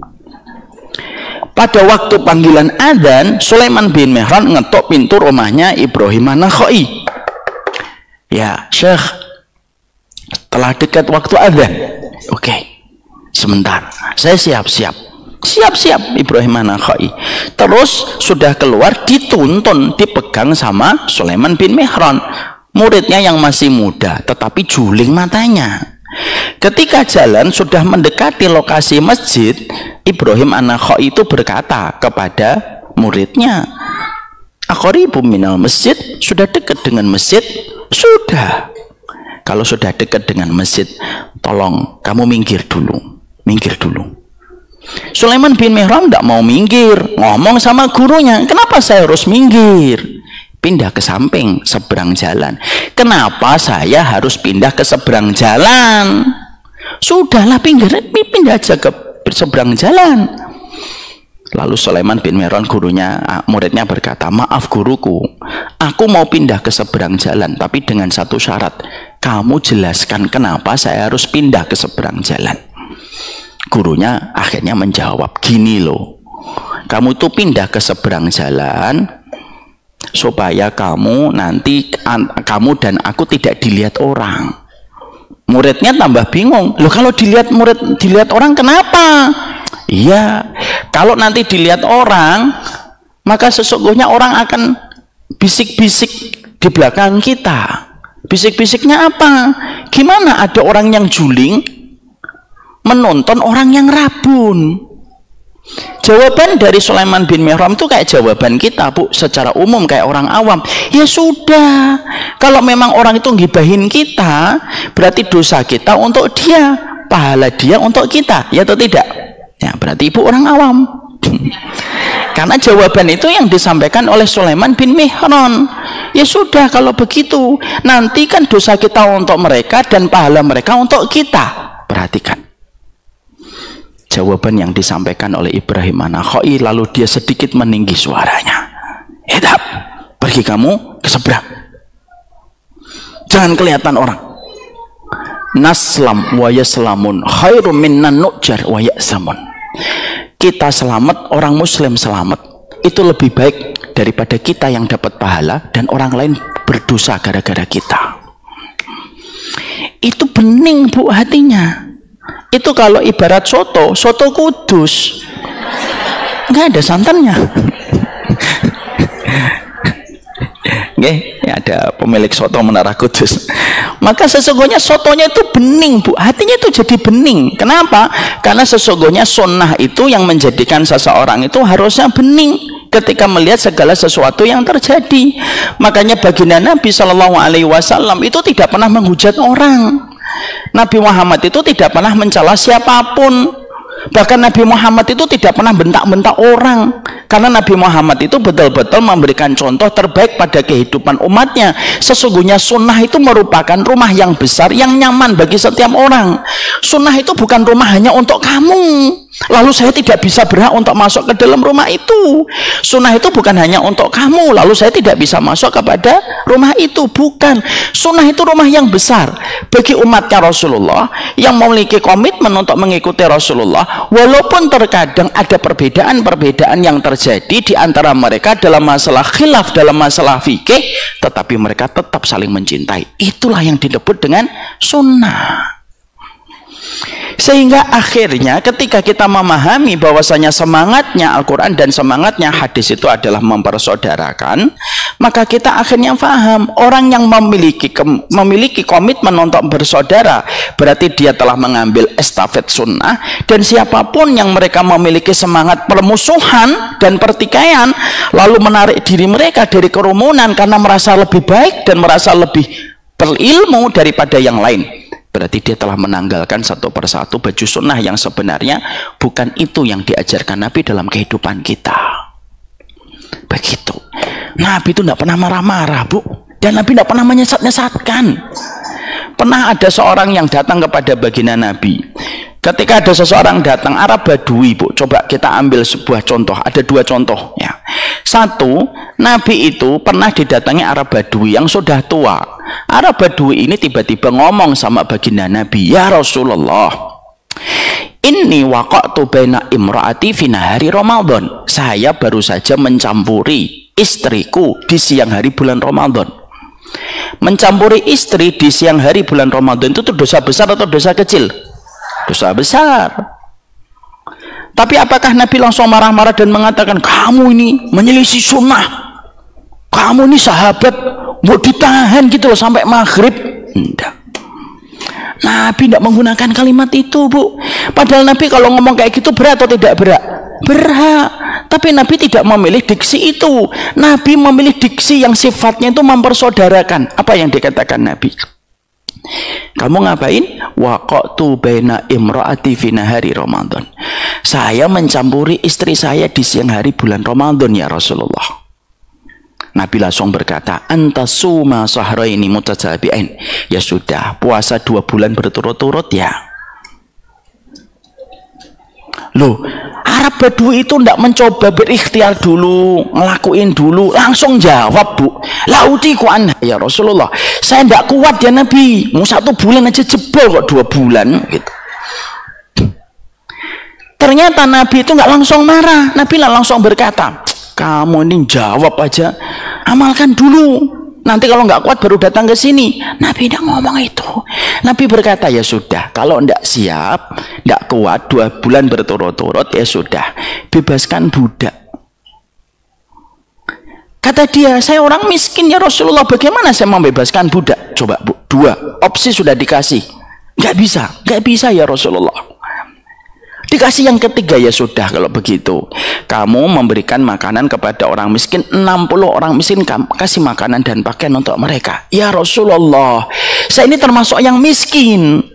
Pada waktu panggilan adzan, Sulaiman bin Mihran ngetok pintu rumahnya Ibrahim An-Nakhai. Ya Syekh, telah dekat waktu adzan. Oke, sebentar, saya siap-siap. Siap-siap Ibrahim An-Nakhai. Terus sudah keluar, dituntun, dipegang sama Sulaiman bin Mihran, muridnya yang masih muda tetapi juling matanya. Ketika jalan sudah mendekati lokasi masjid, Ibrahim An-Nakhai itu berkata kepada muridnya, "Aqribum minal masjid?" Sudah dekat dengan masjid? Sudah. Kalau sudah dekat dengan masjid, tolong kamu minggir dulu. Minggir dulu. Sulaiman bin Mihran tidak mau minggir, ngomong sama gurunya, "Kenapa saya harus minggir? Pindah ke samping, seberang jalan." "Kenapa saya harus pindah ke seberang jalan?" "Sudahlah pinggir, pindah aja ke seberang jalan." Lalu Sulaiman bin Mihran, gurunya, muridnya berkata, "Maaf guruku, aku mau pindah ke seberang jalan, tapi dengan satu syarat, kamu jelaskan kenapa saya harus pindah ke seberang jalan." Gurunya akhirnya menjawab, "Gini loh, kamu tuh pindah ke seberang jalan supaya kamu nanti, kamu dan aku tidak dilihat orang." Muridnya tambah bingung, "Loh kalau dilihat orang kenapa?" "Iya, kalau nanti dilihat orang, maka sesungguhnya orang akan bisik-bisik di belakang kita." Bisik-bisiknya apa? Gimana ada orang yang juling menonton orang yang rabun? Jawaban dari Sulaiman bin Mihran itu kayak jawaban kita, Bu, secara umum kayak orang awam. Ya sudah, kalau memang orang itu ngibahin kita, berarti dosa kita untuk dia, pahala dia untuk kita, ya atau tidak? Ya, berarti Ibu orang awam. Karena jawaban itu yang disampaikan oleh Sulaiman bin Mihran. Ya sudah, kalau begitu, nanti kan dosa kita untuk mereka dan pahala mereka untuk kita. Perhatikan jawaban yang disampaikan oleh Ibrahim An-Nakhai, lalu dia sedikit meninggi suaranya. Edap, pergi kamu ke seberang, jangan kelihatan orang. Naslam wa yaslamun khairum minnan nujar wa yasamun. Kita selamat, orang muslim selamat, itu lebih baik daripada kita yang dapat pahala dan orang lain berdosa gara-gara kita. Itu bening, Bu, hatinya. Itu kalau ibarat soto, soto kudus, nggak ada santannya. Nggih, ada pemilik soto Menara Kudus. Maka sesungguhnya sotonya itu bening, Bu, hatinya itu jadi bening. Kenapa? Karena sesungguhnya sunnah itu yang menjadikan seseorang itu harusnya bening ketika melihat segala sesuatu yang terjadi. Makanya baginda Nabi Shallallahu Alaihi Wasallam itu tidak pernah menghujat orang. Nabi Muhammad itu tidak pernah mencela siapapun. Bahkan Nabi Muhammad itu tidak pernah bentak-bentak orang. Karena Nabi Muhammad itu betul-betul memberikan contoh terbaik pada kehidupan umatnya. Sesungguhnya sunnah itu merupakan rumah yang besar, yang nyaman bagi setiap orang. Sunnah itu bukan rumah hanya untuk kamu, lalu saya tidak bisa berhak untuk masuk ke dalam rumah itu. Sunnah itu bukan hanya untuk kamu, lalu saya tidak bisa masuk kepada rumah itu. Bukan. Sunnah itu rumah yang besar bagi umatnya Rasulullah yang memiliki komitmen untuk mengikuti Rasulullah. Walaupun terkadang ada perbedaan-perbedaan yang terjadi di antara mereka dalam masalah khilaf, dalam masalah fikih, tetapi mereka tetap saling mencintai. Itulah yang disebut dengan sunnah. Sehingga akhirnya ketika kita memahami bahwasanya semangatnya Al-Quran dan semangatnya hadis itu adalah mempersaudarakan, maka kita akhirnya paham orang yang memiliki komitmen untuk bersaudara berarti dia telah mengambil estafet sunnah. Dan siapapun yang mereka memiliki semangat permusuhan dan pertikaian lalu menarik diri mereka dari kerumunan karena merasa lebih baik dan merasa lebih berilmu daripada yang lain, berarti dia telah menanggalkan satu persatu baju sunnah yang sebenarnya bukan itu yang diajarkan Nabi dalam kehidupan kita. Begitu. Nabi itu tidak pernah marah-marah, Bu, dan Nabi tidak pernah menyesat-nyesatkan. Pernah ada seorang yang datang kepada baginda Nabi. Ketika ada seseorang datang, Arab Badui, Bu, coba kita ambil sebuah contoh. Ada dua contoh ya. Satu, Nabi itu pernah didatangi Arab Badui yang sudah tua. Arab Badui ini tiba-tiba ngomong sama baginda Nabi, ya Rasulullah, ini waqa'tu baina imra'ati fi nahari Ramadan. Saya baru saja mencampuri istriku di siang hari bulan Ramadan. Mencampuri istri di siang hari bulan Ramadan itu dosa besar atau dosa kecil? Dosa besar. Tapi apakah Nabi langsung marah-marah dan mengatakan kamu ini menyelisih sunnah, kamu ini sahabat, mau ditahan gitu loh sampai maghrib? Enggak. Nabi tidak menggunakan kalimat itu, Bu. Padahal Nabi kalau ngomong kayak gitu berat atau tidak berat? Berat. Tapi Nabi tidak memilih diksi itu. Nabi memilih diksi yang sifatnya itu mempersaudarakan. Apa yang dikatakan Nabi? Kamu ngapain? Waqa'tu baina imra'ati fi nahari Ramadan. Saya mencampuri istri saya di siang hari bulan Ramadan, ya Rasulullah. Nabi langsung berkata, antasuma sahraini mutatabi'ain. Ya sudah, puasa 2 bulan berturut-turut ya. Loh, Arab Badui itu tidak mencoba berikhtiar dulu, ngelakuin dulu, langsung jawab, Bu, lautiku anha ya Rasulullah, saya tidak kuat ya Nabi, mau 1 bulan aja jebol kok 2 bulan gitu. Ternyata Nabi itu nggak langsung marah. Nabi langsung berkata, kamu ini jawab aja, amalkan dulu, nanti kalau nggak kuat baru datang ke sini. Nabi tidak ngomong itu. Nabi berkata, ya sudah, kalau tidak siap, tidak kuat 2 bulan berturut-turut, ya sudah, bebaskan budak. Kata dia, saya orang miskin ya Rasulullah, bagaimana saya membebaskan budak? Coba, Bu, 2 opsi sudah dikasih. Nggak bisa ya Rasulullah. Dikasih yang ketiga, ya sudah kalau begitu. Kamu memberikan makanan kepada orang miskin, 60 orang miskin kamu kasih makanan dan pakaian untuk mereka. Ya Rasulullah, saya ini termasuk yang miskin.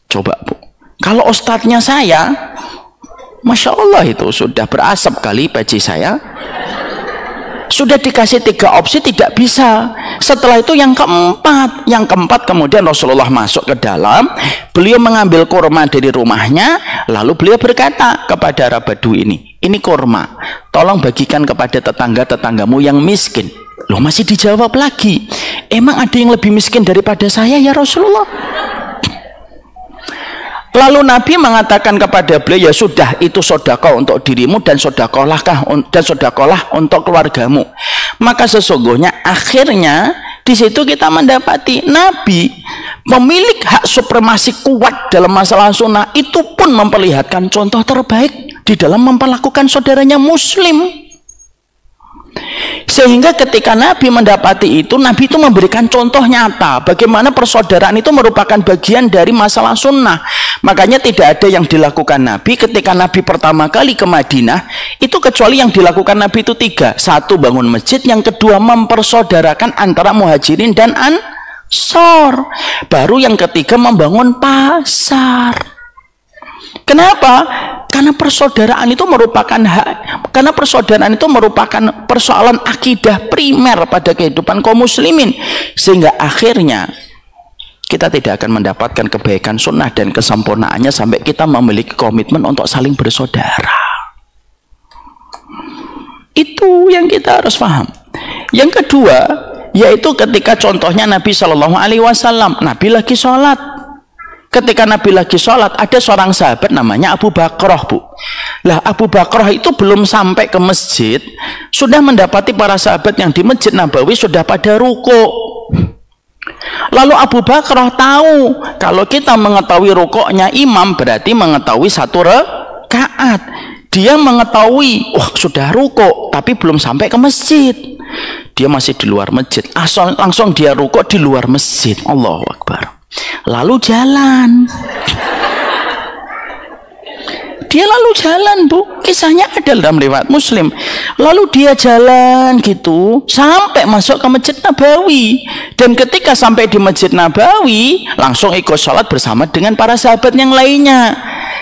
Coba Bu, kalau ustadznya saya, Masya Allah itu sudah berasap kali peci saya. Sudah dikasih 3 opsi tidak bisa. Setelah itu yang keempat kemudian Rasulullah masuk ke dalam, beliau mengambil kurma dari rumahnya, lalu beliau berkata kepada Arab Badui ini kurma, tolong bagikan kepada tetanggamu yang miskin. Loh, masih dijawab lagi, emang ada yang lebih miskin daripada saya ya Rasulullah? Lalu Nabi mengatakan kepada beliau, ya sudah, itu sedekah untuk dirimu dan sedekahlah untuk keluargamu. Maka sesungguhnya akhirnya di situ kita mendapati Nabi pemilik hak supremasi kuat dalam masalah sunnah itu pun memperlihatkan contoh terbaik di dalam memperlakukan saudaranya muslim. Sehingga ketika Nabi mendapati itu, Nabi itu memberikan contoh nyata bagaimana persaudaraan itu merupakan bagian dari masalah sunnah. Makanya tidak ada yang dilakukan Nabi ketika Nabi pertama kali ke Madinah itu kecuali yang dilakukan Nabi itu 3. 1, bangun masjid. Yang kedua, mempersaudarakan antara muhajirin dan ansor. Baru yang ketiga, membangun pasar. Kenapa? Karena persaudaraan itu merupakan persoalan akidah primer pada kehidupan kaum muslimin, sehingga akhirnya kita tidak akan mendapatkan kebaikan sunnah dan kesempurnaannya sampai kita memiliki komitmen untuk saling bersaudara. Itu yang kita harus paham. Yang kedua, yaitu ketika contohnya Nabi Shallallahu Alaihi Wasallam, Nabi lagi sholat. Ketika Nabi lagi sholat, ada seorang sahabat namanya Abu Bakrah, Bu. Lah, Abu Bakrah itu belum sampai ke masjid, sudah mendapati para sahabat yang di Masjid Nabawi sudah pada ruku'. Lalu Abu Bakrah tahu kalau kita mengetahui rukuknya imam berarti mengetahui 1 rakaat. Dia mengetahui, wah sudah ruku' tapi belum sampai ke masjid. Dia masih di luar masjid. Langsung dia rukuk di luar masjid. Allahu Akbar. Lalu jalan. Dia lalu jalan, Bu. Kisahnya ada dalam riwayat Muslim. Lalu dia jalan gitu sampai masuk ke Masjid Nabawi. Dan ketika sampai di Masjid Nabawi, langsung ikut sholat bersama dengan para sahabat yang lainnya.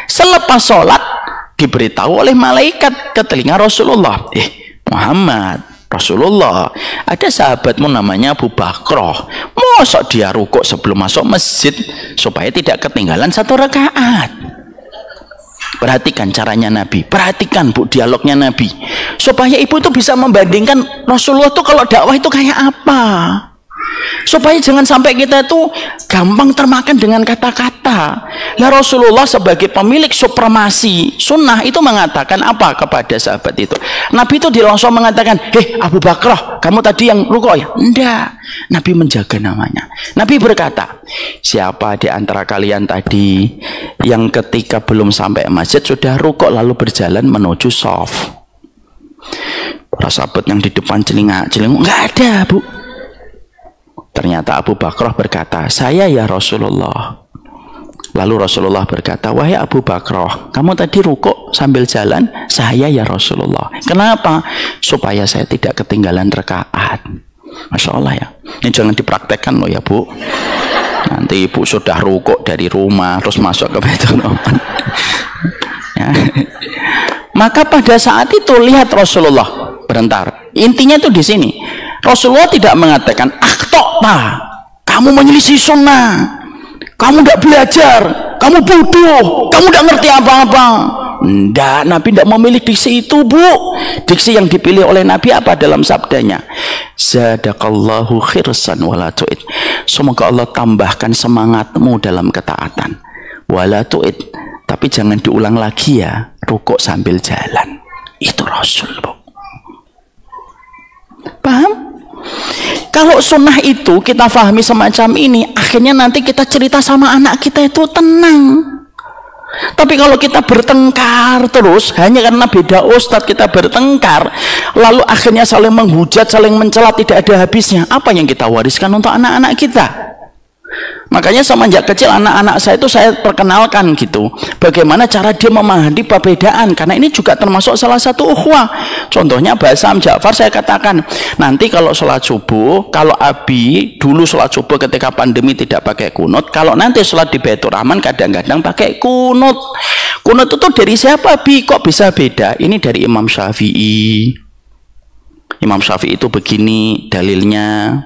Selepas sholat, diberitahu oleh malaikat ke telinga Rasulullah, Muhammad, Rasulullah, ada sahabatmu namanya Abu Bakrah, masa dia rukuk sebelum masuk masjid supaya tidak ketinggalan 1 rakaat. Perhatikan caranya Nabi, perhatikan Bu dialognya Nabi, supaya ibu itu bisa membandingkan Rasulullah itu kalau dakwah itu kayak apa, supaya jangan sampai kita itu gampang termakan dengan kata-kata. Lah Rasulullah sebagai pemilik supremasi sunnah itu mengatakan apa kepada sahabat itu? Nabi itu langsung mengatakan, Abu Bakrah, kamu tadi yang rukuk ya? Enggak. Nabi menjaga namanya. Nabi berkata, siapa di antara kalian tadi yang ketika belum sampai masjid sudah rukuk lalu berjalan menuju shaf? Para sahabat yang di depan celingak-celinguk, enggak ada, Bu. Ternyata Abu Bakrah berkata, saya ya Rasulullah. Lalu Rasulullah berkata, wahai Abu Bakrah, kamu tadi rukuk sambil jalan? Saya ya Rasulullah. Kenapa? Supaya saya tidak ketinggalan rakaat. Masya Allah ya. Ini jangan dipraktekkan loh ya Bu. Nanti ibu sudah rukuk dari rumah terus masuk ke Baitul Rahman. Ya. Maka pada saat itu lihat Rasulullah. Bentar. Intinya itu di sini. Rasulullah tidak mengatakan akhtokta, kamu menyelisih sunnah, kamu tidak belajar, kamu bodoh, kamu tidak ngerti apa-apa. Tidak, Nabi tidak memilih diksi itu, Bu. Diksi yang dipilih oleh Nabi apa dalam sabdanya? Zadaqallahu khirsan wala tu'id. Semoga Allah tambahkan semangatmu dalam ketaatan. Wala tu'id, tapi jangan diulang lagi ya, rukuk sambil jalan. Itu Rasul, Bu. Paham? Kalau sunnah itu kita fahami semacam ini, akhirnya nanti kita cerita sama anak kita itu tenang. Tapi kalau kita bertengkar terus hanya karena beda ustadz, kita bertengkar lalu akhirnya saling menghujat, saling mencela, tidak ada habisnya. Apa yang kita wariskan untuk anak-anak kita? Makanya semenjak kecil anak-anak saya itu saya perkenalkan gitu, bagaimana cara dia memahami perbedaan, karena ini juga termasuk salah satu ukhuwah. Contohnya bahasa Am Ja'far saya katakan, nanti kalau sholat subuh, kalau Abi dulu sholat subuh ketika pandemi tidak pakai kunut, kalau nanti sholat di Baitur Rahman kadang-kadang pakai kunut. Kunut itu dari siapa Abi? Kok bisa beda? Ini dari Imam Syafi'i. Imam Syafi'i itu begini dalilnya.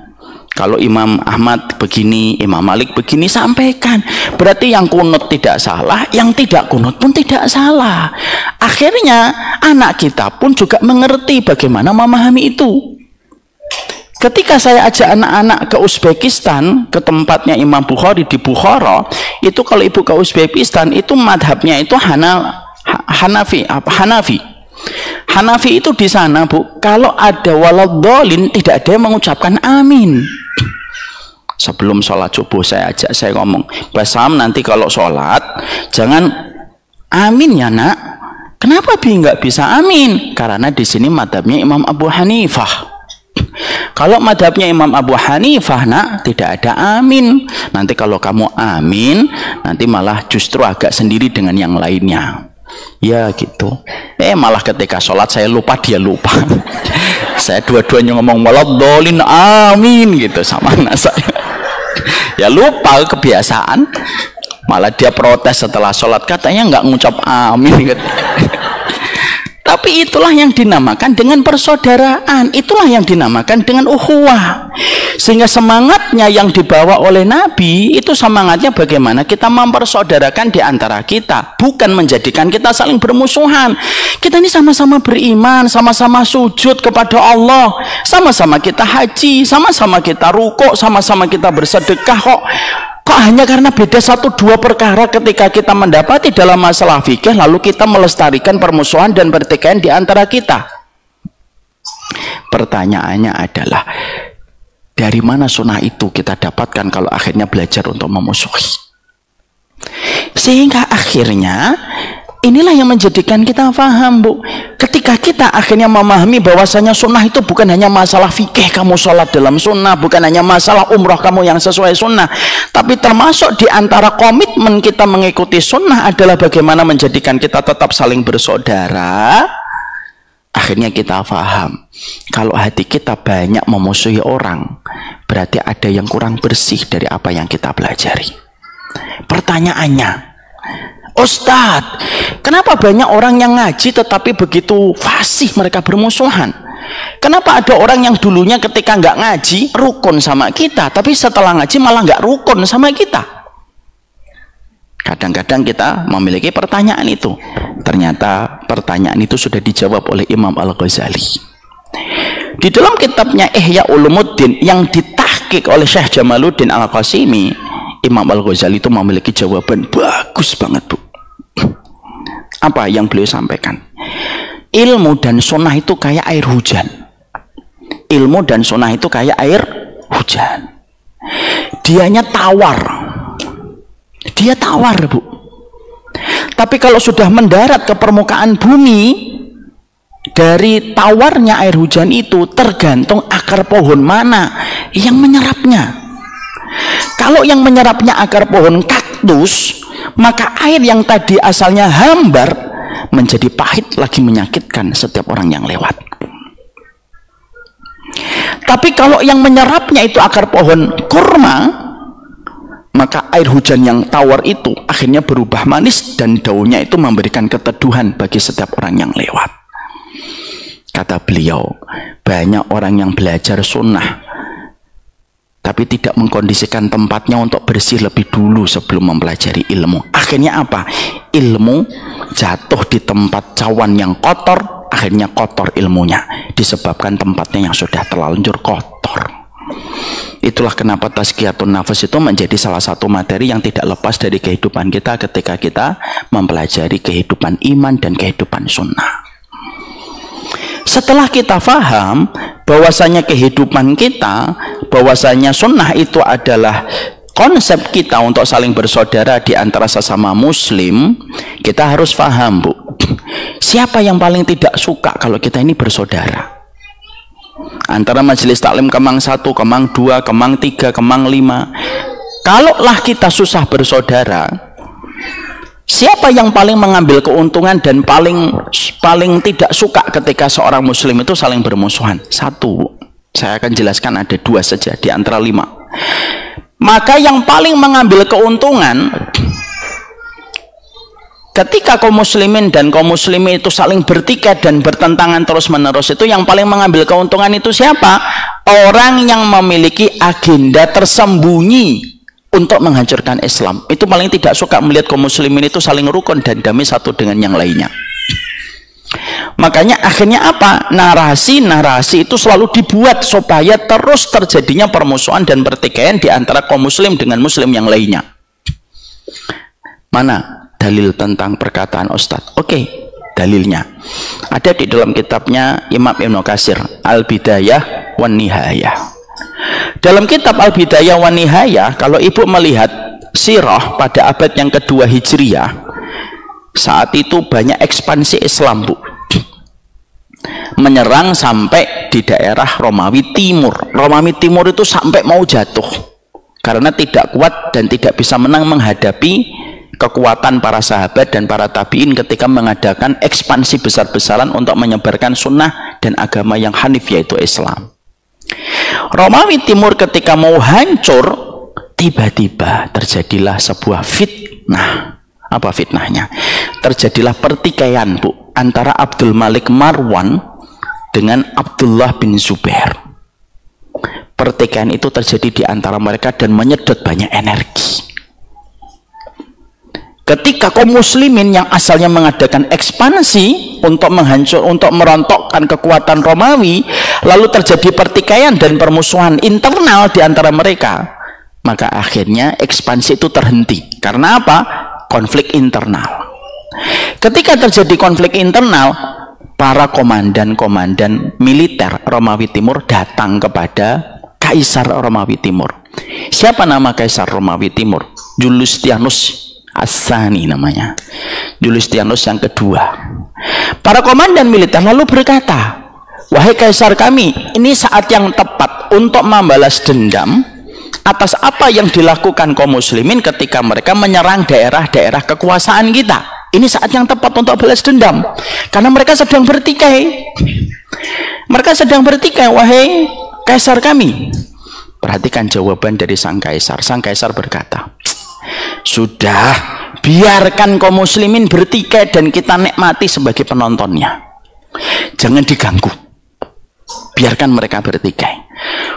Kalau Imam Ahmad begini, Imam Malik begini, sampaikan. Berarti yang kunut tidak salah, yang tidak kunut pun tidak salah. Akhirnya anak kita pun juga mengerti bagaimana memahami itu. Ketika saya ajak anak-anak ke Uzbekistan, ke tempatnya Imam Bukhari di Bukhara, itu kalau ibu ke Uzbekistan itu madhabnya itu Hanafi. Hanafi itu di sana, Bu, kalau ada waladhdallin tidak ada yang mengucapkan amin. Sebelum sholat subuh saya ngomong, Basam nanti kalau sholat jangan amin ya nak. Kenapa Bi nggak bisa amin? Karena di sini madhabnya Imam Abu Hanifah. Kalau madhabnya Imam Abu Hanifah nak tidak ada amin. Nanti kalau kamu amin, nanti malah justru agak sendiri dengan yang lainnya. Ya gitu. Malah ketika sholat saya lupa, dia lupa. Saya dua-duanya ngomong waladhdallin amin gitu sama anak saya. Ya lupa, kebiasaan. Malah dia protes setelah sholat, katanya nggak ngucap amin gitu. Tapi itulah yang dinamakan dengan persaudaraan, itulah yang dinamakan dengan ukhuwah. Sehingga semangatnya yang dibawa oleh Nabi itu semangatnya bagaimana kita mempersaudarakan di antara kita, bukan menjadikan kita saling bermusuhan. Kita ini sama-sama beriman, sama-sama sujud kepada Allah, sama-sama kita haji, sama-sama kita rukuk, sama-sama kita bersedekah. Kok hanya karena beda 1-2 perkara ketika kita mendapati dalam masalah fikih lalu kita melestarikan permusuhan dan pertikaian di antara kita? Pertanyaannya adalah, dari mana sunnah itu kita dapatkan kalau akhirnya belajar untuk memusuhi? Sehingga akhirnya inilah yang menjadikan kita paham, Bu. Ketika kita akhirnya memahami bahwasanya sunnah itu bukan hanya masalah fikih kamu sholat dalam sunnah, bukan hanya masalah umroh kamu yang sesuai sunnah, tapi termasuk di antara komitmen kita mengikuti sunnah adalah bagaimana menjadikan kita tetap saling bersaudara. Akhirnya kita paham, kalau hati kita banyak memusuhi orang, berarti ada yang kurang bersih dari apa yang kita pelajari. Pertanyaannya, Ustadz, kenapa banyak orang yang ngaji tetapi begitu fasih mereka bermusuhan? Kenapa ada orang yang dulunya ketika nggak ngaji rukun sama kita, tapi setelah ngaji malah nggak rukun sama kita? Kadang-kadang kita memiliki pertanyaan itu. Ternyata pertanyaan itu sudah dijawab oleh Imam Al-Ghazali. Di dalam kitabnya Ihya Ulumuddin yang ditahqiq oleh Syekh Jamaluddin Al-Qasimi, Imam Al-Ghazali itu memiliki jawaban bagus banget, Bu. Apa yang beliau sampaikan? Ilmu dan sunnah itu kayak air hujan. Ilmu dan sunnah itu kayak air hujan. Dianya tawar. Dia tawar, Bu. Tapi kalau sudah mendarat ke permukaan bumi, dari tawarnya air hujan itu tergantung akar pohon mana yang menyerapnya. Kalau yang menyerapnya akar pohon kaktus, maka air yang tadi asalnya hambar menjadi pahit lagi menyakitkan setiap orang yang lewat. Tapi kalau yang menyerapnya itu akar pohon kurma, maka air hujan yang tawar itu akhirnya berubah manis dan daunnya itu memberikan keteduhan bagi setiap orang yang lewat. Kata beliau, banyak orang yang belajar sunnah tapi tidak mengkondisikan tempatnya untuk bersih lebih dulu sebelum mempelajari ilmu. Akhirnya apa? Ilmu jatuh di tempat cawan yang kotor, akhirnya kotor ilmunya disebabkan tempatnya yang sudah terlanjur kotor. Itulah kenapa tazkiyatun nafas itu menjadi salah satu materi yang tidak lepas dari kehidupan kita ketika kita mempelajari kehidupan iman dan kehidupan sunnah. Setelah kita faham bahwasanya kehidupan kita, bahwasanya sunnah itu adalah konsep kita untuk saling bersaudara di antara sesama muslim, kita harus faham, Bu, siapa yang paling tidak suka kalau kita ini bersaudara? Antara majelis taklim Kemang 1, Kemang 2, Kemang 3, Kemang 5, Kalaulah kita susah bersaudara, siapa yang paling mengambil keuntungan dan paling tidak suka ketika seorang muslim itu saling bermusuhan? Satu, saya akan jelaskan, ada dua saja di antara 5. Maka yang paling mengambil keuntungan ketika kaum muslimin dan kaum muslimin itu saling bertikai dan bertentangan terus menerus, itu yang paling mengambil keuntungan itu siapa? Orang yang memiliki agenda tersembunyi untuk menghancurkan Islam. Itu paling tidak suka melihat kaum muslimin itu saling rukun dan damai satu dengan yang lainnya. Makanya akhirnya apa? Narasi-narasi itu selalu dibuat supaya terus terjadinya permusuhan dan pertikaian di antara kaum muslim dengan muslim yang lainnya. Mana dalil tentang perkataan Ustadz? Oke, dalilnya ada di dalam kitabnya Imam Ibnu Katsir, Al-Bidayah wan Nihayah. Dalam kitab Al-Bidayah wan Nihayah, kalau ibu melihat sirah pada abad yang kedua Hijriyah, saat itu banyak ekspansi Islam, Bu, menyerang sampai di daerah Romawi Timur. Romawi Timur itu sampai mau jatuh karena tidak kuat dan tidak bisa menang menghadapi kekuatan para sahabat dan para tabiin ketika mengadakan ekspansi besar-besaran untuk menyebarkan sunnah dan agama yang hanif, yaitu Islam. Romawi Timur ketika mau hancur, tiba-tiba terjadilah sebuah fitnah. Apa fitnahnya? Terjadilah pertikaian, Bu, antara Abdul Malik Marwan dengan Abdullah bin Zubair. Pertikaian itu terjadi di antara mereka dan menyedot banyak energi. Ketika kaum muslimin yang asalnya mengadakan ekspansi untuk merontokkan kekuatan Romawi, lalu terjadi pertikaian dan permusuhan internal di antara mereka, maka akhirnya ekspansi itu terhenti. Karena apa? Konflik internal. Ketika terjadi konflik internal, para komandan-komandan militer Romawi Timur datang kepada Kaisar Romawi Timur. Siapa nama Kaisar Romawi Timur? Julistianus As-Tsani namanya, Julistianus yang kedua. Para komandan militer lalu berkata, wahai Kaisar kami, ini saat yang tepat untuk membalas dendam atas apa yang dilakukan kaum muslimin ketika mereka menyerang daerah-daerah kekuasaan kita. Ini saat yang tepat untuk balas dendam karena mereka sedang bertikai. Mereka sedang bertikai, wahai Kaisar kami. Perhatikan jawaban dari sang Kaisar. Sang Kaisar berkata, sudah, biarkan kaum muslimin bertikai dan kita nikmati sebagai penontonnya. Jangan diganggu. Biarkan mereka bertikai.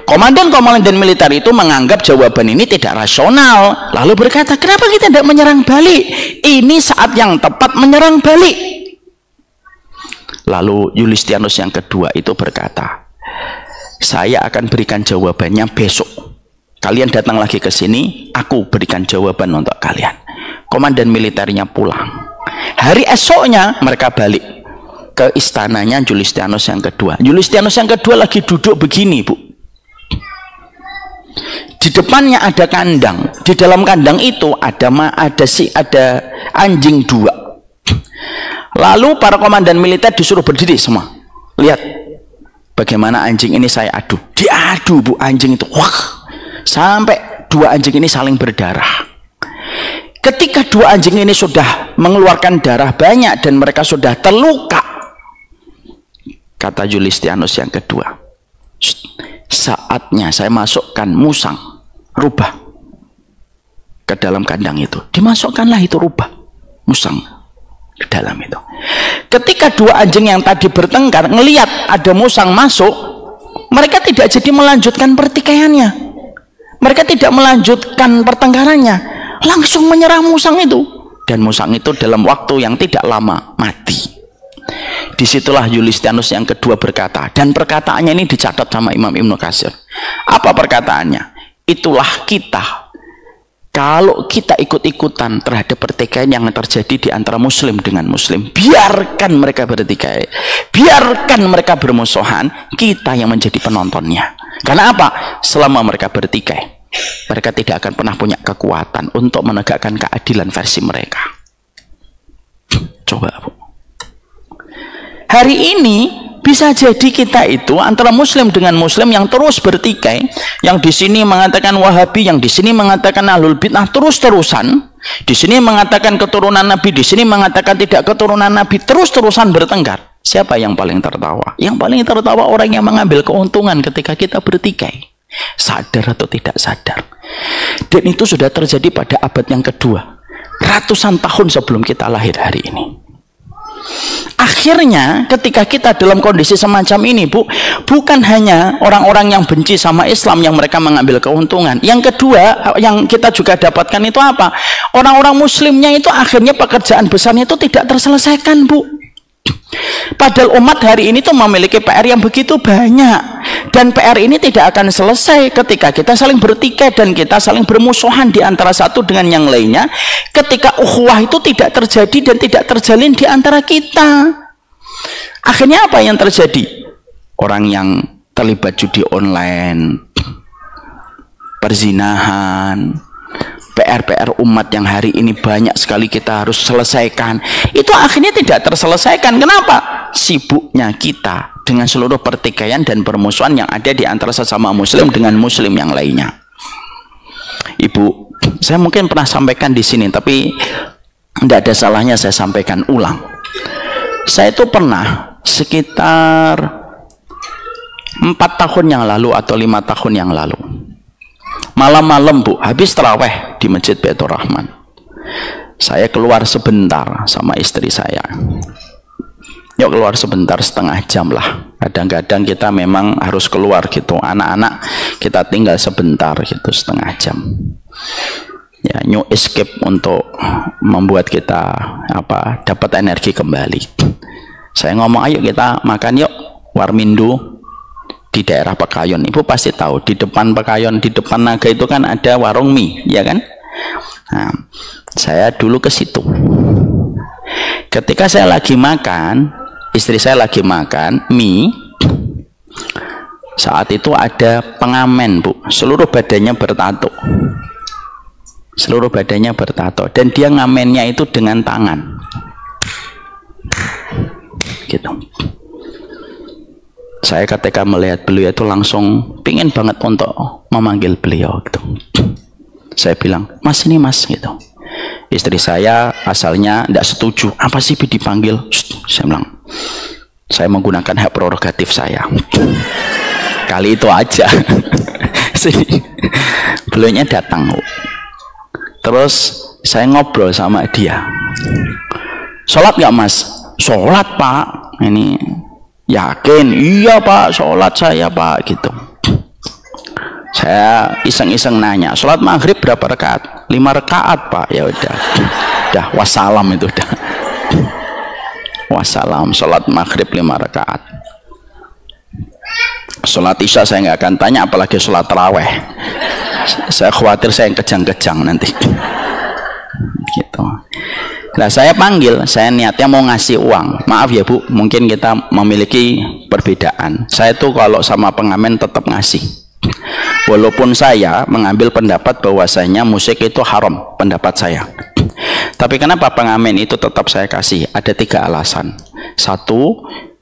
Komandan-komandan militer itu menganggap jawaban ini tidak rasional. Lalu berkata, kenapa kita tidak menyerang balik? Ini saat yang tepat menyerang balik. Lalu Julistianus yang kedua itu berkata, saya akan berikan jawabannya besok. Kalian datang lagi ke sini, aku berikan jawaban untuk kalian. Komandan militernya pulang. Hari esoknya mereka balik ke istananya Julistianus yang kedua. Julistianus yang kedua lagi duduk begini, Bu. Di depannya ada kandang. Di dalam kandang itu ada anjing 2. Lalu para komandan militer disuruh berdiri semua. Lihat bagaimana anjing ini saya adu. Diadu, Bu, anjing itu. Wah, sampai 2 anjing ini saling berdarah. Ketika 2 anjing ini sudah mengeluarkan darah banyak dan mereka sudah terluka, kata Julistianus yang kedua, saatnya saya masukkan musang rubah ke dalam kandang itu. Dimasukkanlah itu rubah musang ke dalam itu. Ketika 2 anjing yang tadi bertengkar ngelihat ada musang masuk, mereka tidak jadi melanjutkan pertikaiannya. Mereka tidak melanjutkan pertengkarannya, langsung menyerang musang itu. Dan musang itu dalam waktu yang tidak lama mati. Disitulah Julistianus yang kedua berkata, dan perkataannya ini dicatat sama Imam Ibnu Katsir. Apa perkataannya? Itulah kita. Kalau kita ikut-ikutan terhadap pertikaian yang terjadi di antara muslim dengan muslim, biarkan mereka bertikai, biarkan mereka bermusuhan, kita yang menjadi penontonnya. Karena apa? Selama mereka bertikai, mereka tidak akan pernah punya kekuatan untuk menegakkan keadilan versi mereka. Coba, Bu. Hari ini Bisa jadi kita itu antara muslim dengan muslim yang terus bertikai, yang di sini mengatakan Wahabi, yang di sini mengatakan Ahlul Bid'ah, terus-terusan. Di sini mengatakan keturunan Nabi, di sini mengatakan tidak keturunan Nabi, terus-terusan bertengkar. Siapa yang paling tertawa? Yang paling tertawa orang yang mengambil keuntungan ketika kita bertikai. Sadar atau tidak sadar. Dan itu sudah terjadi pada abad yang kedua. Ratusan tahun sebelum kita lahir hari ini. Akhirnya ketika kita dalam kondisi semacam ini, Bu, bukan hanya orang-orang yang benci sama Islam yang mereka mengambil keuntungan. Yang kedua yang kita juga dapatkan itu apa? Orang-orang muslimnya itu akhirnya pekerjaan besarnya itu tidak terselesaikan, Bu. Padahal umat hari ini tuh memiliki PR yang begitu banyak, dan PR ini tidak akan selesai ketika kita saling bertikai dan kita saling bermusuhan di antara satu dengan yang lainnya, ketika ukhuwah itu tidak terjadi dan tidak terjalin di antara kita. Akhirnya apa yang terjadi? Orang yang terlibat judi online, perzinahan, PR-PR umat yang hari ini banyak sekali kita harus selesaikan, itu akhirnya tidak terselesaikan. Kenapa? Sibuknya kita dengan seluruh pertikaian dan permusuhan yang ada di antara sesama muslim dengan muslim yang lainnya. Ibu, saya mungkin pernah sampaikan di sini, tapi tidak ada salahnya saya sampaikan ulang. Saya itu pernah sekitar 4 tahun yang lalu atau 5 tahun yang lalu, malam-malam, Bu, habis taraweh di Masjid Baitur Rahman, saya keluar sebentar sama istri saya. Yuk keluar sebentar, setengah jam lah. Kadang-kadang kita memang harus keluar gitu. Anak-anak kita tinggal sebentar gitu, setengah jam. Ya, new escape untuk membuat kita dapat energi kembali. Saya ngomong, ayo kita makan yuk, warmindo di daerah Pekayon. Ibu pasti tahu, di depan Pekayon, di depan Naga itu kan ada warung mie, ya kan? Nah, saya dulu ke situ. Ketika saya lagi makan, istri saya lagi makan mie, saat itu ada pengamen, Bu, seluruh badannya bertato. Seluruh badannya bertato, dan dia ngamennya itu dengan tangan gitu. Saya ketika melihat beliau itu langsung pingin banget untuk memanggil beliau gitu. Saya bilang, Mas, ini Mas gitu. Istri saya asalnya tidak setuju. Apa sih dipanggil? Saya bilang, saya menggunakan hak prerogatif saya. Kali itu aja. Beliaunya datang. Terus saya ngobrol sama dia. Sholat nggak, Mas? Sholat, Pak. Ini yakin? Iya, Pak, sholat saya, Pak, gitu. Saya iseng-iseng nanya, sholat maghrib berapa rakaat? 5 rakaat, Pak. Ya udah, wassalam itu udah. Wassalam, sholat maghrib 5 rakaat. Sholat isya saya nggak akan tanya, apalagi sholat taraweh. Saya khawatir saya yang kejang-kejang nanti. Gitu. Nah, saya panggil, saya niatnya mau ngasih uang. Maaf ya, Bu, mungkin kita memiliki perbedaan. Saya tuh kalau sama pengamen tetap ngasih. Walaupun saya mengambil pendapat bahwasanya musik itu haram, pendapat saya. Tapi kenapa pengamen itu tetap saya kasih? Ada 3 alasan. 1,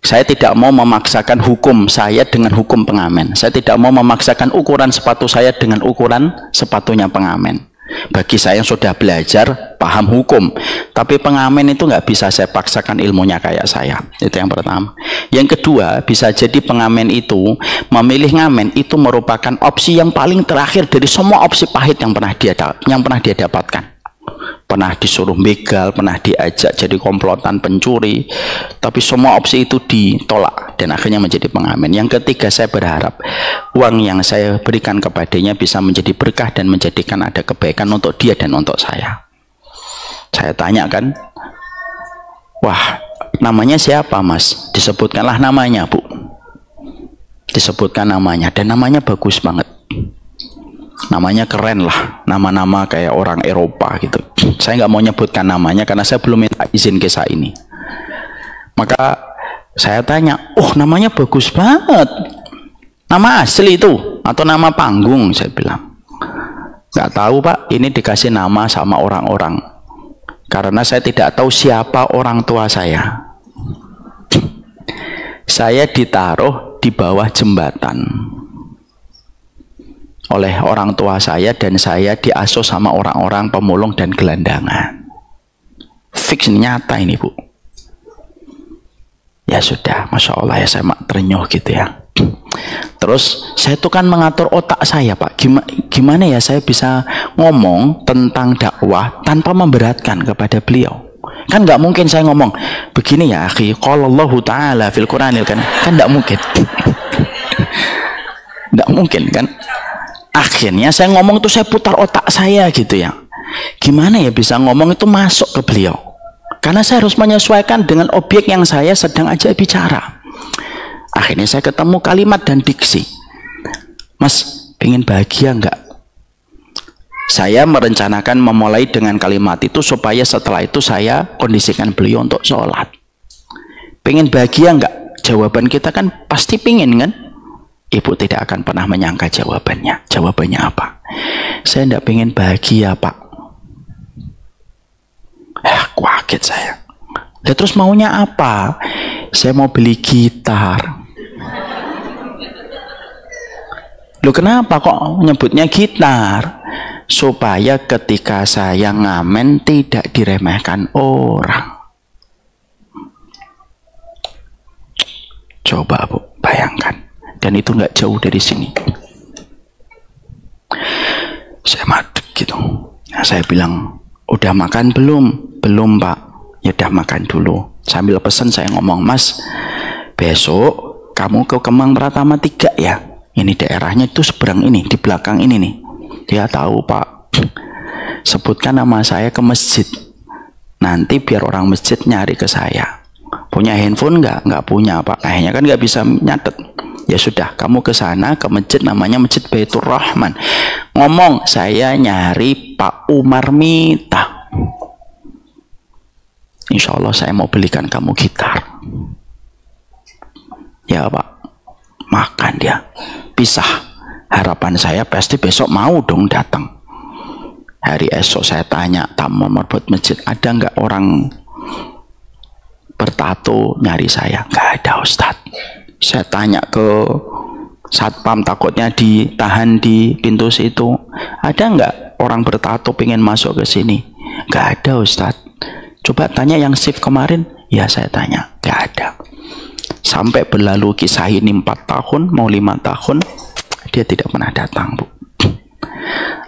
saya tidak mau memaksakan hukum saya dengan hukum pengamen. Saya tidak mau memaksakan ukuran sepatu saya dengan ukuran sepatunya pengamen. Bagi saya yang sudah belajar, paham hukum, tapi pengamen itu nggak bisa saya paksakan ilmunya kayak saya. Itu yang pertama. Yang kedua, bisa jadi pengamen itu memilih ngamen itu merupakan opsi yang paling terakhir dari semua opsi pahit yang pernah dia dapatkan. Pernah disuruh begal, pernah diajak jadi komplotan pencuri, tapi semua opsi itu ditolak dan akhirnya menjadi pengamen. Yang ketiga, saya berharap uang yang saya berikan kepadanya bisa menjadi berkah dan menjadikan ada kebaikan untuk dia dan untuk saya. Saya tanyakan, wah, namanya siapa, Mas? Disebutkanlah namanya, Bu. Disebutkan namanya, dan namanya bagus banget. Namanya keren lah, nama-nama kayak orang Eropa gitu. Saya nggak mau nyebutkan namanya karena saya belum minta izin kisah ini. Maka saya tanya, oh namanya bagus banget, nama asli itu atau nama panggung? Saya bilang, nggak tahu, Pak, ini dikasih nama sama orang-orang karena saya tidak tahu siapa orang tua saya. Saya ditaruh di bawah jembatan oleh orang tua saya, dan saya diasuh sama orang-orang pemulung dan gelandangan. Fix, nyata ini, Bu. Ya sudah, Masya Allah ya, saya terenyuh gitu ya. Terus saya tuh kan mengatur otak saya, Pak. Gimana ya saya bisa ngomong tentang dakwah tanpa memberatkan kepada beliau? Kan nggak mungkin saya ngomong begini ya, akhi, qala Allah Ta'ala fil Qur'anil, kan nggak mungkin. Nggak mungkin kan. Akhirnya saya ngomong tuh, saya putar otak saya gitu ya. Gimana ya bisa ngomong itu masuk ke beliau? Karena saya harus menyesuaikan dengan objek yang saya sedang ajak bicara. Akhirnya saya ketemu kalimat dan diksi. Mas, pengen bahagia enggak? Saya merencanakan memulai dengan kalimat itu supaya setelah itu saya kondisikan beliau untuk sholat. Pengen bahagia enggak? Jawaban kita kan pasti pengen kan? Ibu tidak akan pernah menyangka jawabannya. Jawabannya apa? Saya enggak pengen bahagia, Pak. Kaget saya. Ya, terus maunya apa? Saya mau beli gitar. Loh, kenapa kok nyebutnya gitar? Supaya ketika saya ngamen tidak diremehkan orang. Coba Bu, bayangkan. Dan itu nggak jauh dari sini. Saya madep gitu. Nah, saya bilang, udah makan belum? Belum, Pak. Ya udah makan dulu. Sambil pesan saya ngomong, Mas, besok kamu ke Kemang Pratama 3 ya. Ini daerahnya itu seberang ini, di belakang ini nih. Dia tahu, Pak. Sebutkan nama saya ke masjid. Nanti biar orang masjid nyari ke saya. Punya handphone nggak? Nggak punya, Pak. Akhirnya kan nggak bisa nyatet. Ya sudah, kamu ke sana, ke masjid, namanya Masjid Baitur Rahman. Ngomong, saya nyari Pak Umar Mita. Insya Allah saya mau belikan kamu gitar. Ya, Pak. Makan dia. Pisah. Harapan saya pasti besok mau dong datang. Hari esok saya tanya tamu buat masjid, ada nggak orang bertato nyari saya? Nggak ada, Ustadz. Saya tanya ke satpam, takutnya ditahan di pintu situ, ada nggak orang bertato pengen masuk ke sini? Nggak ada, Ustadz. Coba tanya yang shift kemarin. Ya, saya tanya, nggak ada. Sampai berlalu kisah ini 4 tahun, mau 5 tahun, dia tidak pernah datang, Bu.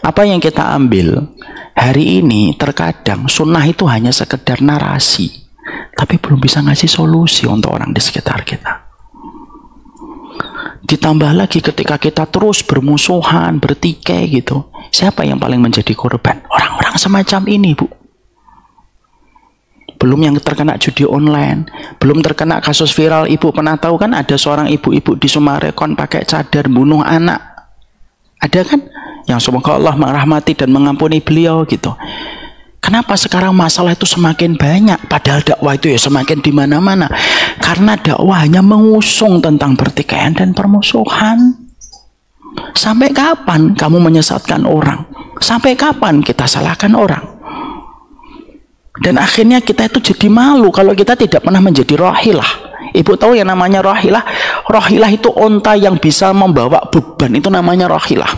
Apa yang kita ambil hari ini, terkadang sunnah itu hanya sekedar narasi, tapi belum bisa ngasih solusi untuk orang di sekitar kita. Ditambah lagi ketika kita terus bermusuhan, bertikai gitu, siapa yang paling menjadi korban? Orang-orang semacam ini, Bu. Belum yang terkena judi online, belum terkena kasus viral. Ibu pernah tahu kan ada seorang ibu-ibu di Sumarekon pakai cadar bunuh anak. Ada kan? Yang semoga Allah merahmati dan mengampuni beliau gitu. Kenapa sekarang masalah itu semakin banyak? Padahal dakwah itu ya semakin di mana-mana. Karena dakwah hanya mengusung tentang pertikaian dan permusuhan. Sampai kapan kamu menyesatkan orang? Sampai kapan kita salahkan orang? Dan akhirnya kita itu jadi malu kalau kita tidak pernah menjadi rahilah. Ibu tahu yang namanya rahilah? Rahilah itu unta yang bisa membawa beban, itu namanya rahilah.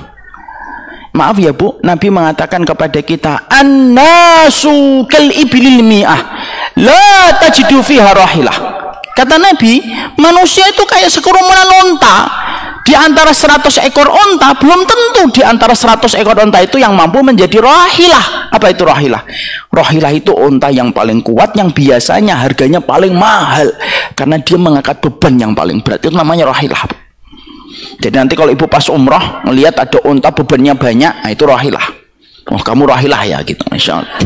Maaf ya Bu, Nabi mengatakan kepada kita, an-nasu kal ibilil mi'ah la tajidu fiha rahilah. Kata Nabi, manusia itu kayak sekerumunan unta. Di antara 100 ekor unta, belum tentu di antara 100 ekor unta itu yang mampu menjadi rahilah. Apa itu rahilah? Rahilah itu unta yang paling kuat, yang biasanya harganya paling mahal, karena dia mengangkat beban yang paling berat. Itu namanya rahilah. Jadi nanti kalau ibu pas umrah melihat ada unta bebannya banyak, nah itu rahilah. Oh, kamu rahilah ya gitu, Masya Allah.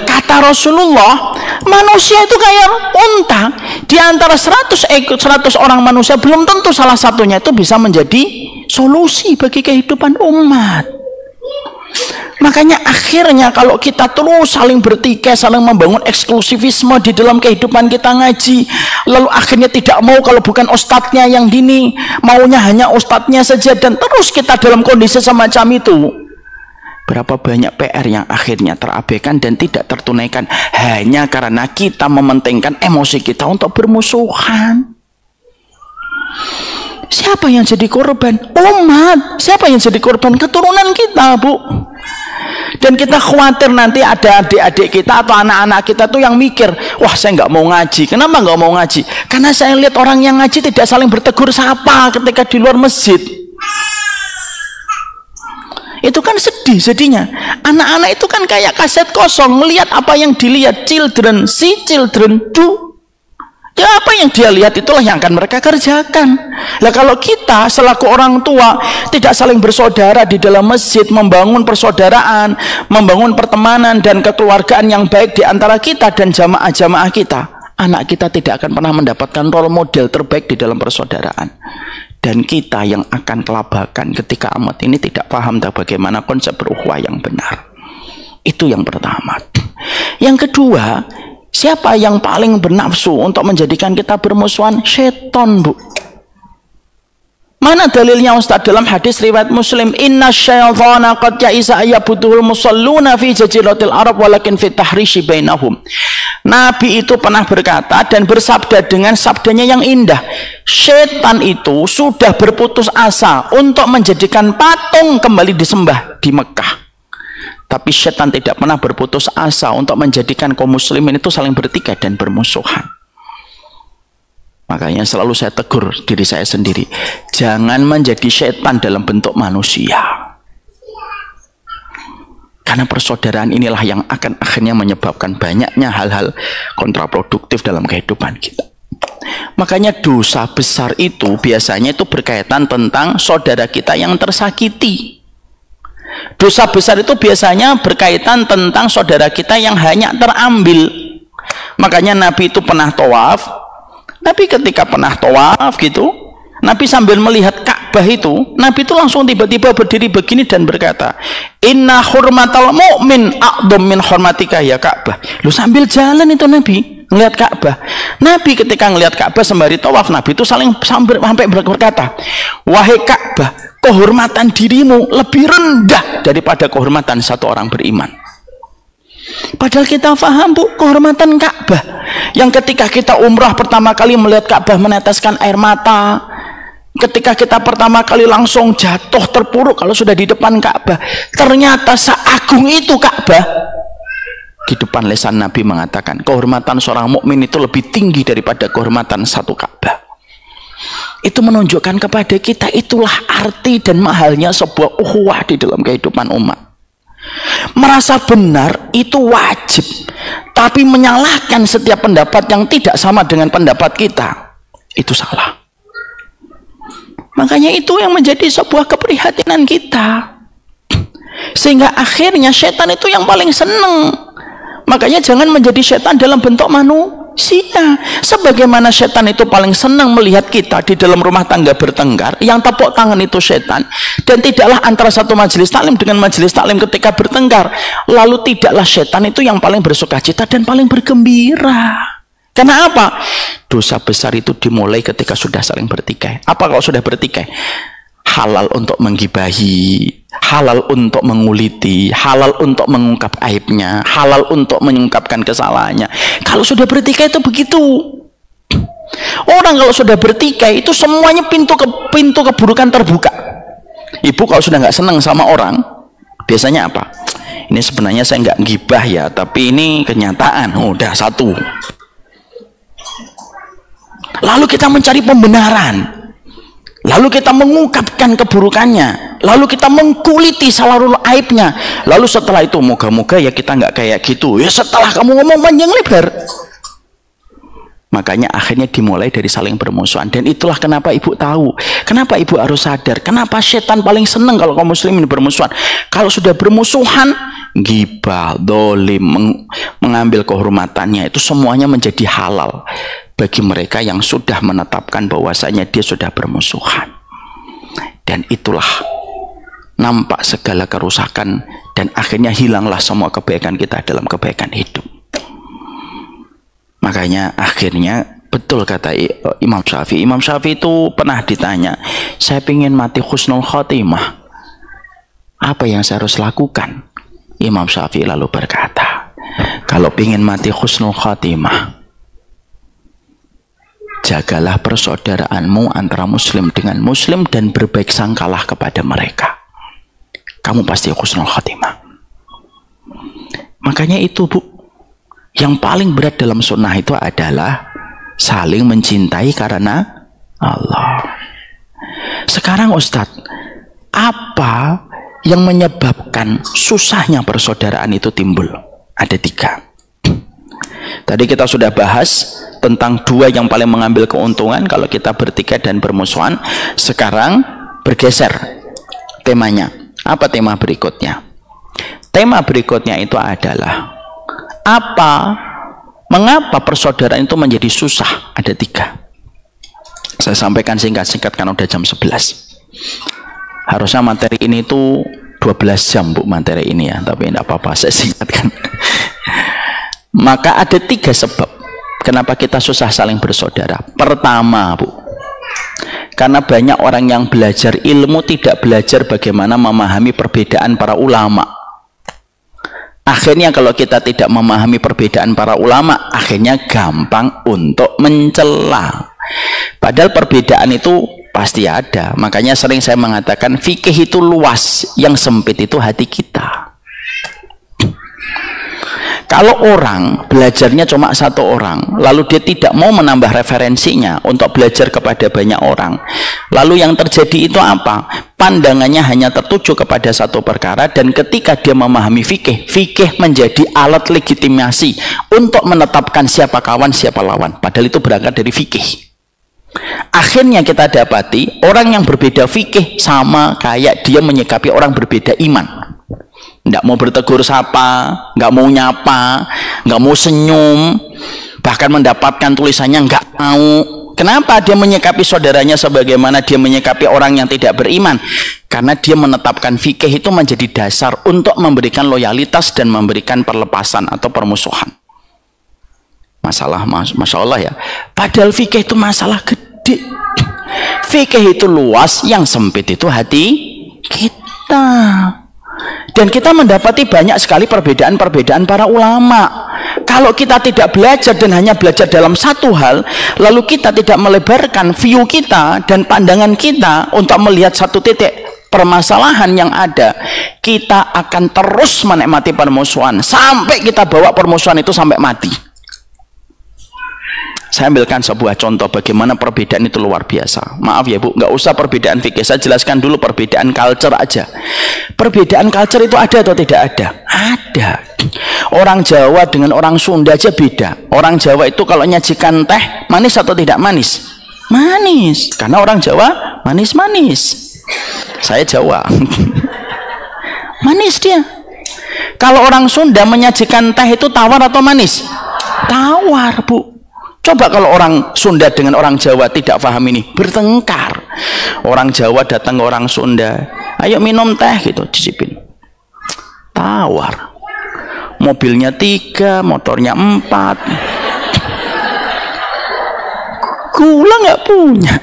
Kata Rasulullah, manusia itu kayak unta. Di antara 100 orang manusia, belum tentu salah satunya itu bisa menjadi solusi bagi kehidupan umat. Makanya akhirnya kalau kita terus saling bertikai, saling membangun eksklusivisme di dalam kehidupan kita ngaji, lalu akhirnya tidak mau kalau bukan ustadznya yang dini, maunya hanya ustadznya saja, dan terus kita dalam kondisi semacam itu, Berapa banyak PR yang akhirnya terabaikan dan tidak tertunaikan hanya karena kita mementingkan emosi kita untuk bermusuhan. Siapa yang jadi korban? Umat. Siapa yang jadi korban? Keturunan kita, Bu. Dan kita khawatir nanti ada adik-adik kita atau anak-anak kita tuh yang mikir, wah saya nggak mau ngaji. Kenapa nggak mau ngaji? Karena saya lihat orang yang ngaji tidak saling bertegur sapa ketika di luar masjid. Itu kan sedih jadinya. Anak-anak itu kan kayak kaset kosong, melihat apa yang dilihat. Children see, children do. Ya apa yang dia lihat itulah yang akan mereka kerjakan. Nah kalau kita selaku orang tua tidak saling bersaudara di dalam masjid, membangun persaudaraan, membangun pertemanan dan kekeluargaan yang baik di antara kita dan jamaah-jamaah kita, anak kita tidak akan pernah mendapatkan role model terbaik di dalam persaudaraan. Dan kita yang akan kelabakan ketika amat ini tidak paham bagaimana konsep berukhuwah yang benar. Itu yang pertama. Yang kedua, siapa yang paling bernafsu untuk menjadikan kita bermusuhan? Setan, Bu. Mana dalilnya Ustaz? Dalam hadis riwayat Muslim, inna syaitana qad ya'isa ayyabuduhul musalluna fi jaziratil Arab walakin fi tahrishi bainahum. Nabi itu pernah berkata dan bersabda dengan sabdanya yang indah, setan itu sudah berputus asa untuk menjadikan patung kembali disembah di Mekah. Tapi setan tidak pernah berputus asa untuk menjadikan kaum muslimin itu saling bertikai dan bermusuhan. Makanya selalu saya tegur diri saya sendiri, jangan menjadi setan dalam bentuk manusia. Karena persaudaraan inilah yang akan akhirnya menyebabkan banyaknya hal-hal kontraproduktif dalam kehidupan kita. Makanya dosa besar itu biasanya itu berkaitan tentang saudara kita yang tersakiti. Dosa besar itu biasanya berkaitan tentang saudara kita yang hanya terambil. Makanya Nabi itu pernah tawaf. Nabi ketika pernah tawaf gitu, Nabi sambil melihat Ka'bah itu, Nabi itu langsung tiba-tiba berdiri begini dan berkata, inna hurmatal mu'min a'dham min hurmatika ya Ka'bah. Lu sambil jalan itu Nabi ngelihat Ka'bah. Nabi ketika ngelihat Ka'bah sembari tawaf, Nabi itu sampai berkata, wahai Ka'bah, kehormatan dirimu lebih rendah daripada kehormatan satu orang beriman. Padahal kita paham, Bu, kehormatan Ka'bah yang ketika kita umrah pertama kali melihat Ka'bah meneteskan air mata, ketika kita pertama kali langsung jatuh terpuruk kalau sudah di depan Ka'bah, ternyata seagung itu Ka'bah. Di depan lisan Nabi mengatakan kehormatan seorang mukmin itu lebih tinggi daripada kehormatan satu Ka'bah. Itu menunjukkan kepada kita itulah arti dan mahalnya sebuah ukhuwah di dalam kehidupan umat. Merasa benar itu wajib, tapi menyalahkan setiap pendapat yang tidak sama dengan pendapat kita itu salah. Makanya itu yang menjadi sebuah keprihatinan kita, sehingga akhirnya setan itu yang paling seneng. Makanya jangan menjadi setan dalam bentuk manusia. Sebagaimana setan itu paling senang melihat kita di dalam rumah tangga bertengkar, yang tepuk tangan itu setan. Dan tidaklah antara satu majelis taklim dengan majelis taklim ketika bertengkar, lalu tidaklah setan itu yang paling bersukacita dan paling bergembira. Karena apa? Dosa besar itu dimulai ketika sudah saling bertikai. Apa kalau sudah bertikai? Halal untuk menggibahi, halal untuk menguliti, halal untuk mengungkap aibnya, halal untuk mengungkapkan kesalahannya. Kalau sudah bertikai itu begitu. Orang kalau sudah bertikai itu semuanya pintu keburukan terbuka. Ibu kalau sudah nggak senang sama orang, biasanya apa? Ini sebenarnya saya nggak gibah ya, tapi ini kenyataan. Udah satu. Lalu kita mencari pembenaran. Lalu kita mengungkapkan keburukannya, lalu kita mengkuliti salah aibnya, lalu setelah itu moga-moga ya kita nggak kayak gitu. Ya setelah kamu ngomong panjang lebar, makanya akhirnya dimulai dari saling bermusuhan. Dan itulah kenapa ibu tahu, kenapa ibu harus sadar, kenapa setan paling seneng kalau kaum muslimin bermusuhan. Kalau sudah bermusuhan, ghibah, dolim, mengambil kehormatannya, itu semuanya menjadi halal bagi mereka yang sudah menetapkan bahwasanya dia sudah bermusuhan. Dan itulah nampak segala kerusakan dan akhirnya hilanglah semua kebaikan kita dalam kebaikan hidup. Makanya akhirnya betul kata Imam Syafi'i. Imam Syafi'i itu pernah ditanya, saya ingin mati husnul khotimah, Apa yang saya harus lakukan? Imam Syafi'i lalu berkata, kalau ingin mati husnul khatimah, jagalah persaudaraanmu antara muslim dengan muslim dan berbaik sangkalah kepada mereka. Kamu pasti husnul khatimah. Makanya itu, Bu, yang paling berat dalam sunnah itu adalah saling mencintai karena Allah. Sekarang Ustadz, apa yang menyebabkan susahnya persaudaraan itu timbul? Ada 3. Tadi kita sudah bahas tentang 2 yang paling mengambil keuntungan kalau kita bertikai dan bermusuhan. Sekarang bergeser temanya. Apa tema berikutnya? Tema berikutnya itu adalah mengapa persaudaraan itu menjadi susah? Ada 3. Saya sampaikan singkat-singkat karena udah jam 11. Harusnya materi ini tuh 12 jam, Bu, materi ini ya, tapi tidak apa-apa, saya singkatkan. Maka ada 3 sebab kenapa kita susah saling bersaudara. Pertama, Bu, karena banyak orang yang belajar ilmu tidak belajar bagaimana memahami perbedaan para ulama. Akhirnya kalau kita tidak memahami perbedaan para ulama, akhirnya gampang untuk mencela. Padahal perbedaan itu pasti ada. Makanya sering saya mengatakan fikih itu luas, yang sempit itu hati kita. Kalau orang belajarnya cuma 1 orang, lalu dia tidak mau menambah referensinya untuk belajar kepada banyak orang, lalu yang terjadi itu apa? Pandangannya hanya tertuju kepada 1 perkara, dan ketika dia memahami fikih, fikih menjadi alat legitimasi untuk menetapkan siapa kawan, siapa lawan. Padahal itu berangkat dari fikih. Akhirnya kita dapati orang yang berbeda fikih sama kayak dia menyikapi orang berbeda iman. Nggak mau bertegur sapa, nggak mau nyapa, nggak mau senyum, bahkan mendapatkan tulisannya nggak mau. Kenapa dia menyikapi saudaranya sebagaimana dia menyikapi orang yang tidak beriman? Karena dia menetapkan fikih itu menjadi dasar untuk memberikan loyalitas dan memberikan perlepasan atau permusuhan. Masalah, Masya Allah ya, padahal fikih itu masalah gede. Fikih itu luas, yang sempit itu hati kita. Dan kita mendapati banyak sekali perbedaan-perbedaan para ulama. Kalau kita tidak belajar dan hanya belajar dalam 1 hal, lalu kita tidak melebarkan view kita dan pandangan kita untuk melihat 1 titik permasalahan yang ada, kita akan terus menikmati permusuhan sampai kita bawa permusuhan itu sampai mati. Saya ambilkan sebuah contoh bagaimana perbedaan itu luar biasa. Maaf ya, Bu, nggak usah perbedaan fikih, saya jelaskan dulu perbedaan culture aja. Perbedaan culture itu ada atau tidak ada? Ada. Orang Jawa dengan orang Sunda aja beda. Orang Jawa itu kalau nyajikan teh manis atau tidak manis? Manis. Karena orang Jawa manis-manis. Saya Jawa. Manis dia. Kalau orang Sunda menyajikan teh itu tawar atau manis? Tawar, Bu. Coba kalau orang Sunda dengan orang Jawa tidak paham ini, bertengkar. Orang Jawa datang ke orang Sunda, ayo minum teh gitu, cicipin. Tawar. Mobilnya 3, motornya 4. Gula nggak punya.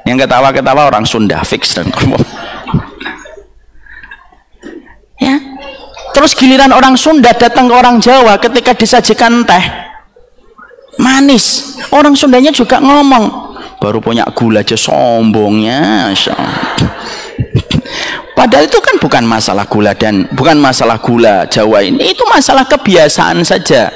Yang ketawa-ketawa orang Sunda, fix dan ya. Terus giliran orang Sunda datang ke orang Jawa, ketika disajikan teh manis, orang Sundanya juga ngomong, baru punya gula aja sombongnya. Padahal itu kan bukan masalah gula dan bukan masalah gula Jawa ini, itu masalah kebiasaan saja.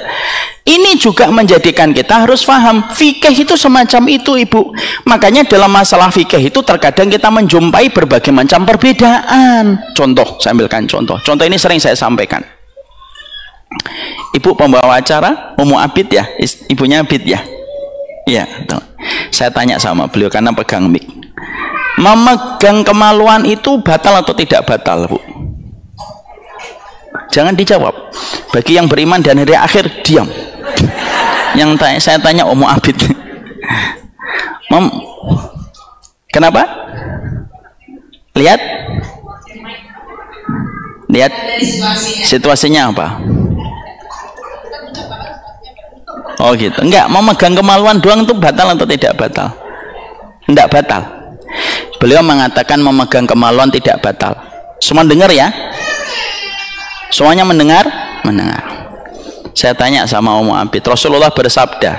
Ini juga menjadikan kita harus paham fikih itu semacam itu, Ibu. Makanya dalam masalah fikih itu terkadang kita menjumpai berbagai macam perbedaan. Contoh, saya ambilkan contoh. Contoh ini sering saya sampaikan. Ibu pembawa acara, Umu Abid ya, ibunya Abid ya. Iya, saya tanya sama beliau karena pegang mic. Memegang kemaluan itu batal atau tidak batal, Bu? Jangan dijawab. Bagi yang beriman dan hari akhir, diam. Yang saya tanya Umu Abid. Kenapa? Lihat situasinya apa? Oh gitu. Enggak, mau megang kemaluan doang itu batal atau tidak batal? Enggak batal. Beliau mengatakan memegang kemaluan tidak batal. Semua dengar ya? Semuanya mendengar? Mendengar. Saya tanya sama Ummu Abid, Rasulullah bersabda,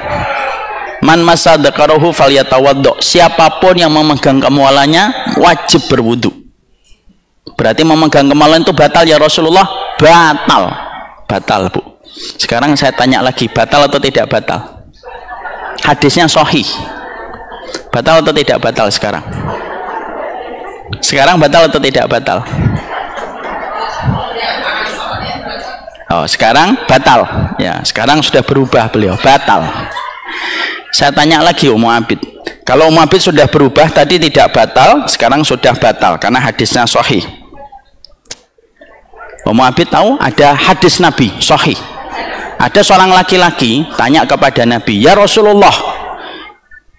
man massa dzakarahu falyatawaddo. Siapapun yang memegang kemaluannya wajib berwudu. Berarti memegang kemaluan itu batal ya Rasulullah? Batal. Batal, Bu. Sekarang saya tanya lagi, batal atau tidak batal? Hadisnya sahih. Batal atau tidak batal sekarang? Sekarang batal atau tidak batal? Oh, sekarang batal. Ya, sekarang sudah berubah beliau, batal. Saya tanya lagi Ummu Abid. Kalau Ummu Abid sudah berubah, tadi tidak batal, sekarang sudah batal karena hadisnya sahih. Ummu Abid tahu ada hadis Nabi sahih. Ada seorang laki-laki tanya kepada Nabi, ya Rasulullah,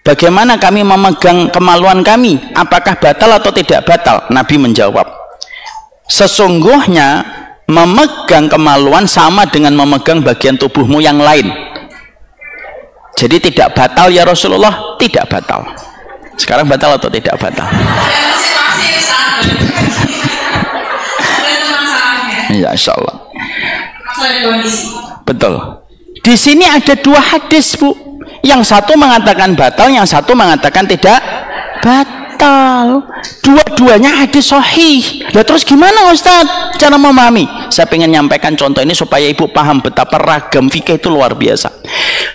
bagaimana kami memegang kemaluan kami? Apakah batal atau tidak batal? Nabi menjawab, sesungguhnya memegang kemaluan sama dengan memegang bagian tubuhmu yang lain. Jadi tidak batal ya Rasulullah? Tidak batal. Sekarang batal atau tidak batal? Ya insya Allah. Betul. Di sini ada dua hadis, Bu. Yang satu mengatakan batal, yang satu mengatakan tidak batal. Dua-duanya hadis sahih. Lah terus gimana Ustaz cara memahami? Saya ingin menyampaikan contoh ini supaya Ibu paham betapa ragam fikih itu luar biasa.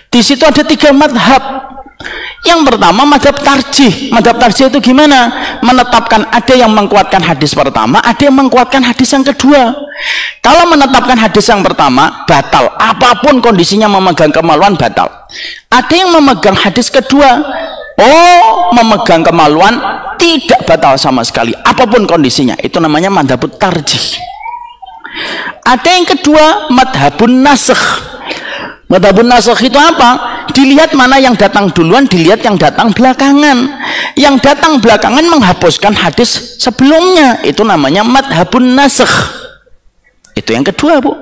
Di situ ada 3 madhab. Yang pertama madhab tarjih. Madhab tarjih itu gimana? Menetapkan, ada yang menguatkan hadis pertama, ada yang menguatkan hadis yang kedua. Kalau menetapkan hadis yang pertama, batal. Apapun kondisinya memegang kemaluan, batal. Ada yang memegang hadis kedua, oh memegang kemaluan tidak batal sama sekali, apapun kondisinya. Itu namanya madhabut tarjih. Ada yang kedua, madhabun nasakh. Madhabun nasakh itu apa? Dilihat mana yang datang duluan, dilihat yang datang belakangan. Yang datang belakangan menghapuskan hadis sebelumnya. Itu namanya madhabun nasakh. Itu yang kedua, Bu.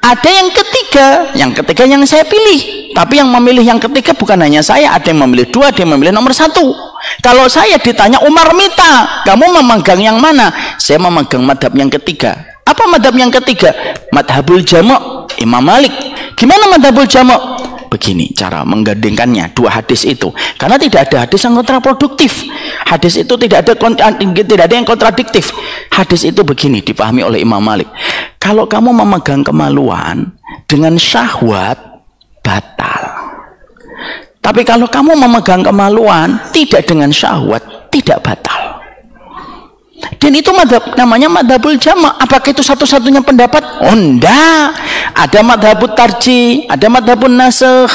Ada yang ketiga. Yang ketiga yang saya pilih. Tapi yang memilih yang ketiga bukan hanya saya. Ada yang memilih 2, ada yang memilih nomor 1. Kalau saya ditanya Umar Mita, kamu memegang yang mana? Saya memegang madhab yang ketiga. Apa madhab yang ketiga? Madhabul jama' Imam Malik. Gimana madhabul jama'? Begini cara menggandengkannya dua hadis itu, karena tidak ada hadis yang kontraproduktif. Hadis itu tidak ada yang kontradiktif. Hadis itu begini dipahami oleh Imam Malik. Kalau kamu memegang kemaluan dengan syahwat, batal. Tapi kalau kamu memegang kemaluan tidak dengan syahwat, tidak batal. Dan itu madhab, namanya madhabul jama'. Apakah itu satu-satunya pendapat? Oh enggak. Ada madhabut tarjih, ada madhabun nasakh.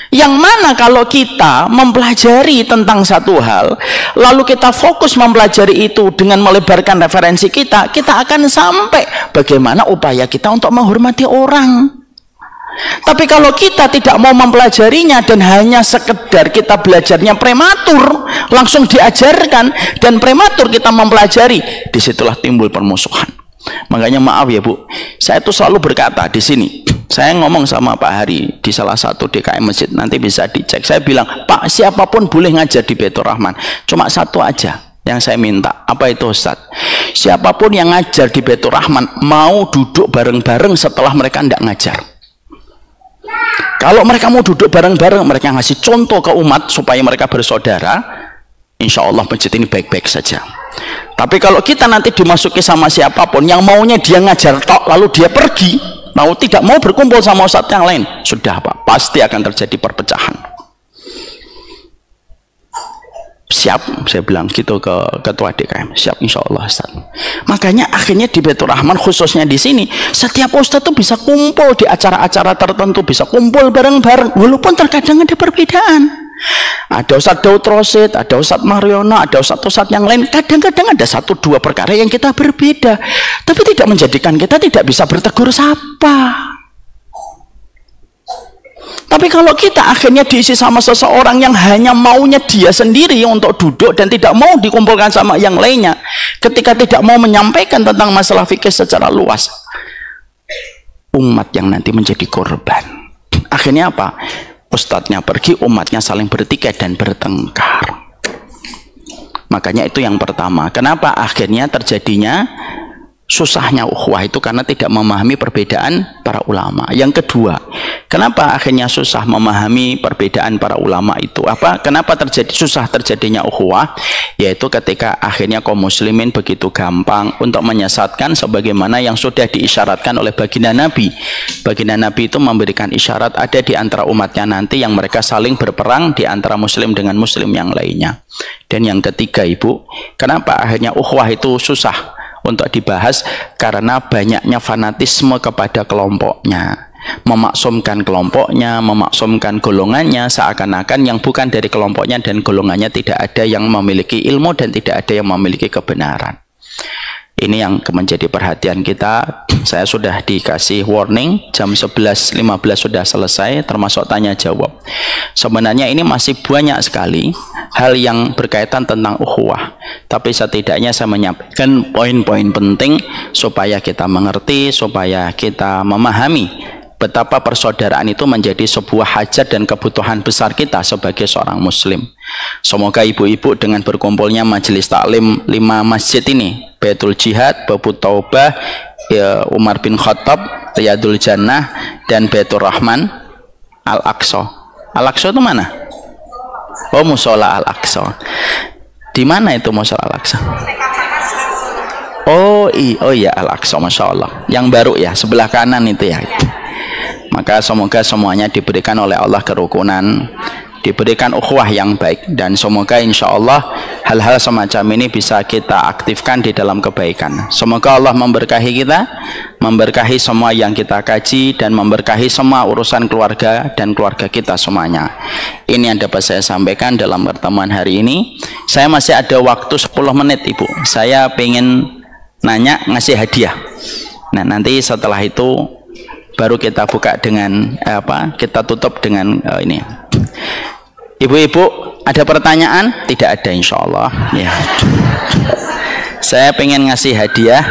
Yang mana kalau kita mempelajari tentang satu hal, lalu kita fokus mempelajari itu dengan melebarkan referensi kita, kita akan sampai bagaimana upaya kita untuk menghormati orang. Tapi kalau kita tidak mau mempelajarinya dan hanya sekedar kita belajarnya prematur, langsung diajarkan dan prematur kita mempelajari, disitulah timbul permusuhan. Makanya maaf ya Bu, saya itu selalu berkata di sini, saya ngomong sama Pak Hari di salah satu DKM masjid, nanti bisa dicek. Saya bilang, Pak, siapapun boleh ngajar di Baitur Rahman, cuma satu aja yang saya minta. Apa itu Ustaz? Siapapun yang ngajar di Baitur Rahman mau duduk bareng-bareng setelah mereka tidak ngajar. Kalau mereka mau duduk bareng-bareng, mereka ngasih contoh ke umat supaya mereka bersaudara, insya Allah masjid ini baik-baik saja. Tapi kalau kita nanti dimasuki sama siapapun yang maunya dia ngajar tok, lalu dia pergi, mau tidak mau berkumpul sama ustadz yang lain, sudah Pak, pasti akan terjadi perpecahan. Siap, saya bilang gitu ke ketua DKM, siap insya Allah Ustaz. Makanya akhirnya di Baitur Rahman khususnya di sini, setiap ustadz tuh bisa kumpul di acara-acara tertentu, bisa kumpul bareng-bareng, walaupun terkadang ada perbedaan. Ada Ustadz Daud Rosid, ada Ustadz Mariono, ada Ustadz yang lain. Kadang-kadang ada 1-2 perkara yang kita berbeda, tapi tidak menjadikan kita tidak bisa bertegur sapa. Tapi kalau kita akhirnya diisi sama seseorang yang hanya maunya dia sendiri untuk duduk dan tidak mau dikumpulkan sama yang lainnya, ketika tidak mau menyampaikan tentang masalah fikih secara luas, umat yang nanti menjadi korban. Akhirnya apa? Ustadznya pergi, umatnya saling bertikai dan bertengkar. Makanya itu yang pertama. Kenapa akhirnya terjadinya susahnya ukhuwah itu karena tidak memahami perbedaan para ulama. Yang kedua, kenapa akhirnya susah memahami perbedaan para ulama itu? Kenapa susah terjadinya ukhuwah? Yaitu ketika akhirnya kaum muslimin begitu gampang untuk menyesatkan sebagaimana yang sudah diisyaratkan oleh baginda Nabi. Baginda Nabi itu memberikan isyarat ada di antara umatnya nanti yang mereka saling berperang di antara muslim dengan muslim yang lainnya. Dan yang ketiga, Ibu, kenapa akhirnya ukhuwah itu susah untuk dibahas? Karena banyaknya fanatisme kepada kelompoknya, memaksumkan kelompoknya, memaksumkan golongannya, seakan-akan yang bukan dari kelompoknya dan golongannya tidak ada yang memiliki ilmu dan tidak ada yang memiliki kebenaran. Ini yang menjadi perhatian kita. Saya sudah dikasih warning, jam 11.15 sudah selesai, termasuk tanya jawab. Sebenarnya ini masih banyak sekali hal yang berkaitan tentang ukhuwah, tapi setidaknya saya menyampaikan poin-poin penting supaya kita mengerti, supaya kita memahami betapa persaudaraan itu menjadi sebuah hajat dan kebutuhan besar kita sebagai seorang muslim. Semoga ibu-ibu dengan berkumpulnya majelis taklim 5 masjid ini, Baitul Jihad, Babu Taubah, Umar bin Khattab, Riyadul Jannah, dan Baitur Rahman, Al-Aqsa. Al-Aqsa itu mana? Oh, Musola Al-Aqsa. Di mana itu Musola Al-Aqsa? Oh iya, Al-Aqsa, Masya Allah. Yang baru ya, sebelah kanan itu ya. Maka semoga semuanya diberikan oleh Allah kerukunan, diberikan ukhuwah yang baik, dan semoga insya Allah hal-hal semacam ini bisa kita aktifkan di dalam kebaikan. Semoga Allah memberkahi kita, memberkahi semua yang kita kaji, dan memberkahi semua urusan keluarga dan keluarga kita semuanya. Ini yang dapat saya sampaikan dalam pertemuan hari ini. Saya masih ada waktu 10 menit, Ibu. Saya pengen nanya, ngasih hadiah. Nah, nanti setelah itu baru kita buka dengan kita tutup dengan ini. Ibu-ibu, ada pertanyaan? Tidak ada, insya Allah ya. Saya pengen ngasih hadiah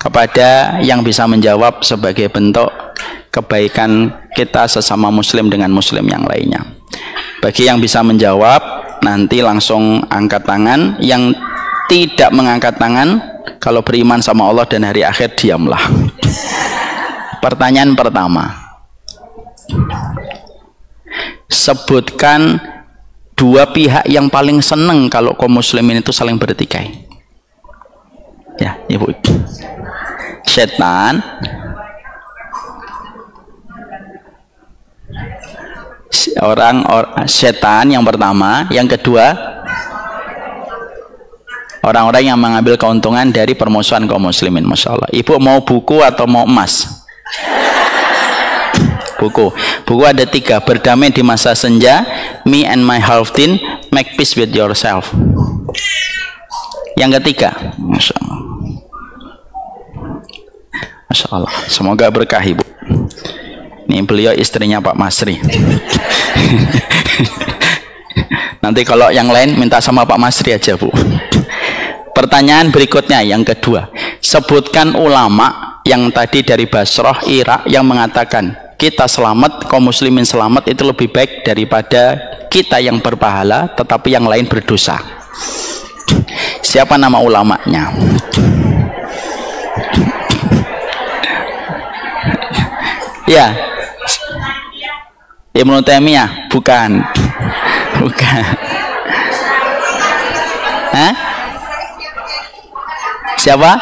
kepada yang bisa menjawab sebagai bentuk kebaikan kita sesama muslim dengan muslim yang lainnya. Bagi yang bisa menjawab, nanti langsung angkat tangan. Yang tidak mengangkat tangan, kalau beriman sama Allah dan hari akhir, diamlah. Pertanyaan pertama, sebutkan 2 pihak yang paling seneng kalau kaum muslimin itu saling bertikai. Ya, Ibu. Setan, setan yang pertama. Yang kedua, orang-orang yang mengambil keuntungan dari permusuhan kaum muslimin. Masya Allah. Ibu mau buku atau mau emas? Buku ada 3. Berdamai di masa senja, Me and My Halfteen, Make Peace with Yourself. Yang ketiga, Masya Allah. Masya Allah. Semoga berkah, Ibu. Ini beliau istrinya Pak Masri. Nanti kalau yang lain minta sama Pak Masri aja, Bu. Pertanyaan berikutnya yang kedua, sebutkan ulama yang tadi dari Basrah, Irak, yang mengatakan kita selamat, kaum muslimin selamat itu lebih baik daripada kita yang berpahala tetapi yang lain berdosa. Siapa nama ulamanya? Ya, Ibnu Taimiyah? Bukan. Hah? Siapa?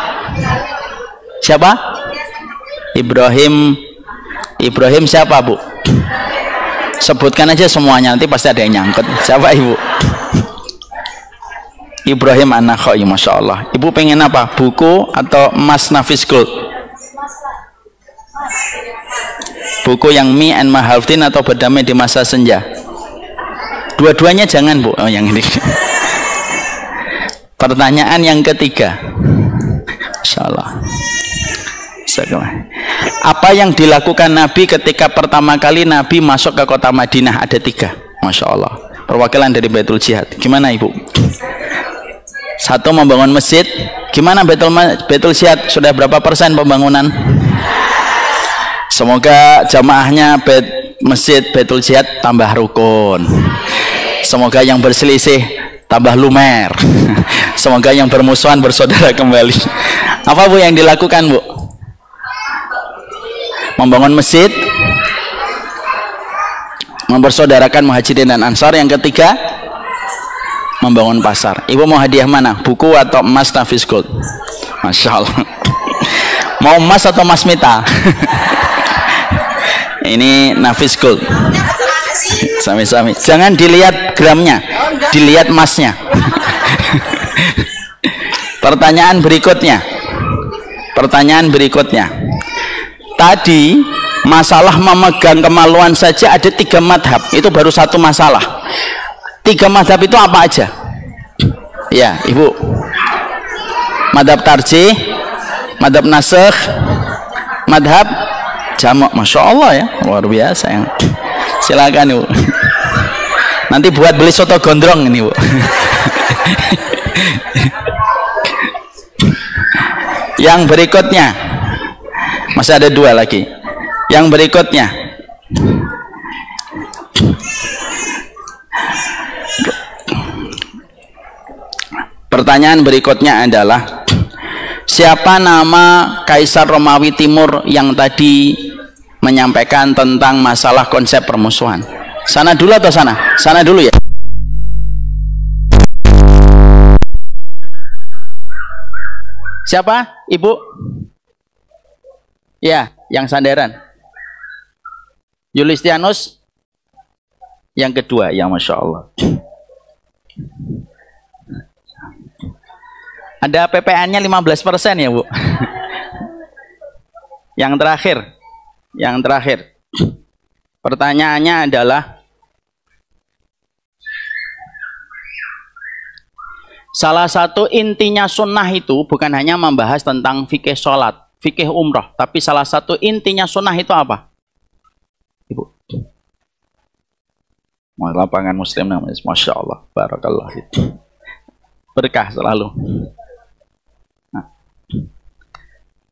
Ibrahim siapa, Bu? Sebutkan aja semuanya, nanti pasti ada yang nyangkut. Siapa, Ibu? Ibrahim An-Nakhai, Masya Allah. Ibu pengen apa? Buku atau emas Nafis Gold? Buku yang Me and My Halfteen atau Berdamai di Masa Senja? Dua-duanya jangan, Bu. Oh, yang ini. Pertanyaan yang ketiga. Masya Allah. Apa yang dilakukan Nabi ketika pertama kali Nabi masuk ke kota Madinah? Ada 3. Masya Allah. Perwakilan dari Baitul Jihad. Gimana, Ibu? 1, membangun masjid. Gimana Baitul Jihad? Sudah berapa persen pembangunan? Semoga jamaahnya masjid Baitul Jihad tambah rukun. Semoga yang berselisih tambah lumer. Semoga yang bermusuhan bersaudara kembali. Apa Bu yang dilakukan Bu? Membangun masjid, mempersaudarakan muhajirin dan ansar. Yang ketiga, membangun pasar. Ibu mau hadiah mana? Buku atau emas Nafis Gold? Masya Allah. Mau emas atau emas mita? Ini Nafis Gold. Sami-sami. Jangan dilihat gramnya, dilihat emasnya. Pertanyaan berikutnya. Tadi masalah memegang kemaluan saja ada 3 madhab. Itu baru 1 masalah. 3 madhab itu apa aja? Ya, Ibu. Madhab tarjih, madhab nasikh, madhab jamak. Masya Allah ya, luar biasa ya. Silakan Ibu. Nanti buat beli soto gondrong ini Bu. Yang berikutnya, masih ada 2 lagi. Yang berikutnya, pertanyaan berikutnya adalah, siapa nama Kaisar Romawi Timur yang tadi menyampaikan tentang masalah konsep permusuhan? Sana dulu atau sana? Sana dulu ya. Siapa? Ibu? Ya, yang sandaran. Yulistianus yang kedua, ya Masya Allah. Ada PPN-nya 15% ya Bu. Yang terakhir. Pertanyaannya adalah, salah satu intinya sunnah itu bukan hanya membahas tentang fikih sholat, fikih umroh, tapi salah satu intinya sunnah itu apa? Ibu. Lapangan Muslim namanya. Masya Allah. Barakallah. Berkah selalu.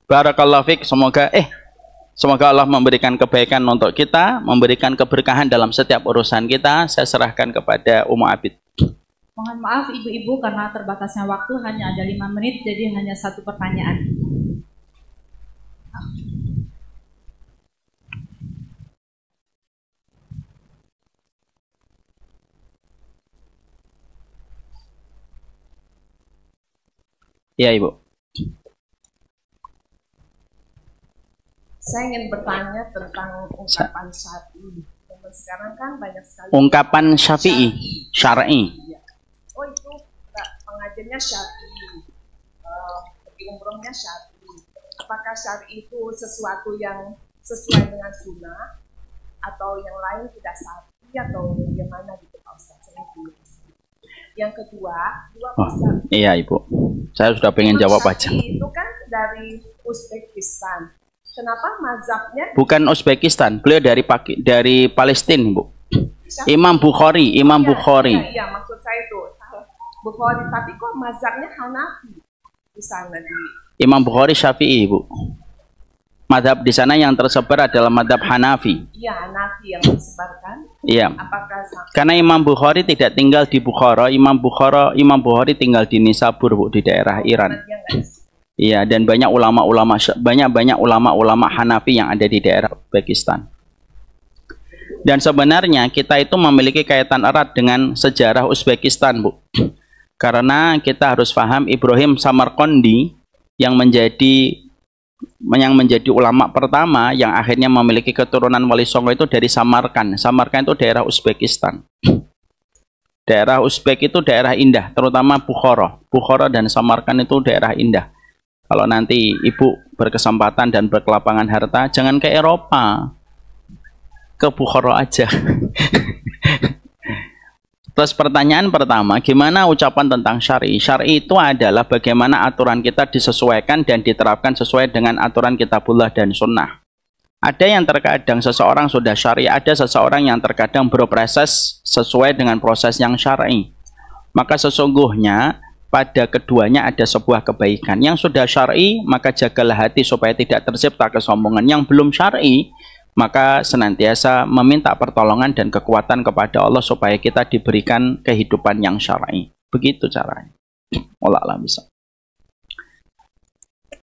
Barakallahu fiik. Semoga Allah memberikan kebaikan untuk kita, memberikan keberkahan dalam setiap urusan kita. Saya serahkan kepada Ummu Abid. Mohon maaf ibu-ibu karena terbatasnya waktu hanya ada 5 menit, jadi hanya 1 pertanyaan. Ya Ibu. Saya ingin bertanya tentang ungkapan Syafi'i. Sekarang kan banyak sekali ungkapan Syafi'i, syar'i. Oh itu pengajiannya Syafi'i, pergi umrohnya Syafi'i. Apakah Syafi'i itu sesuatu yang sesuai dengan sunnah atau yang lain tidak Syafi'i atau bagaimana gitu Pak Ustaz? Yang kedua, iya Ibu, saya sudah pengen jawab aja. Itu kan dari Uzbekistan. Kenapa mazhabnya? Bukan Uzbekistan, beliau dari Palestina, Bu. Siapa? Imam Bukhari. Iya, maksud saya itu Bukhari, tapi kok mazhabnya Hanafi di sana di. Imam Bukhari Syafi'i, Bu. Madhab di sana yang tersebar adalah madhab Hanafi. Iya, Hanafi yang tersebarkan. Iya. Apakah karena Imam Bukhari tidak tinggal di Bukhara, Imam Bukhari tinggal di Nisabur, Bu, di daerah Iran. Iya, dan banyak ulama-ulama Hanafi yang ada di daerah Uzbekistan. Dan sebenarnya kita itu memiliki kaitan erat dengan sejarah Uzbekistan, Bu. Karena kita harus paham Ibrahim Samarkandi yang menjadi ulama pertama yang akhirnya memiliki keturunan Wali Songo itu dari Samarkand. Samarkand itu daerah Uzbekistan. Daerah Uzbek itu daerah indah, terutama Bukhara. Bukhara dan Samarkand itu daerah indah. Kalau nanti Ibu berkesempatan dan berkelapangan harta, jangan ke Eropa, ke Bukhara aja. Terus pertanyaan pertama, gimana ucapan tentang syar'i? Syar'i itu adalah bagaimana aturan kita disesuaikan dan diterapkan sesuai dengan aturan kitabullah dan sunnah. Ada yang terkadang seseorang sudah syar'i, ada seseorang yang terkadang berproses sesuai dengan proses yang syar'i. Maka sesungguhnya pada keduanya ada sebuah kebaikan. Yang sudah syar'i, maka jagalah hati supaya tidak tercipta kesombongan. Yang belum syar'i, maka senantiasa meminta pertolongan dan kekuatan kepada Allah supaya kita diberikan kehidupan yang syar'i. Begitu caranya. Olah lah bisa.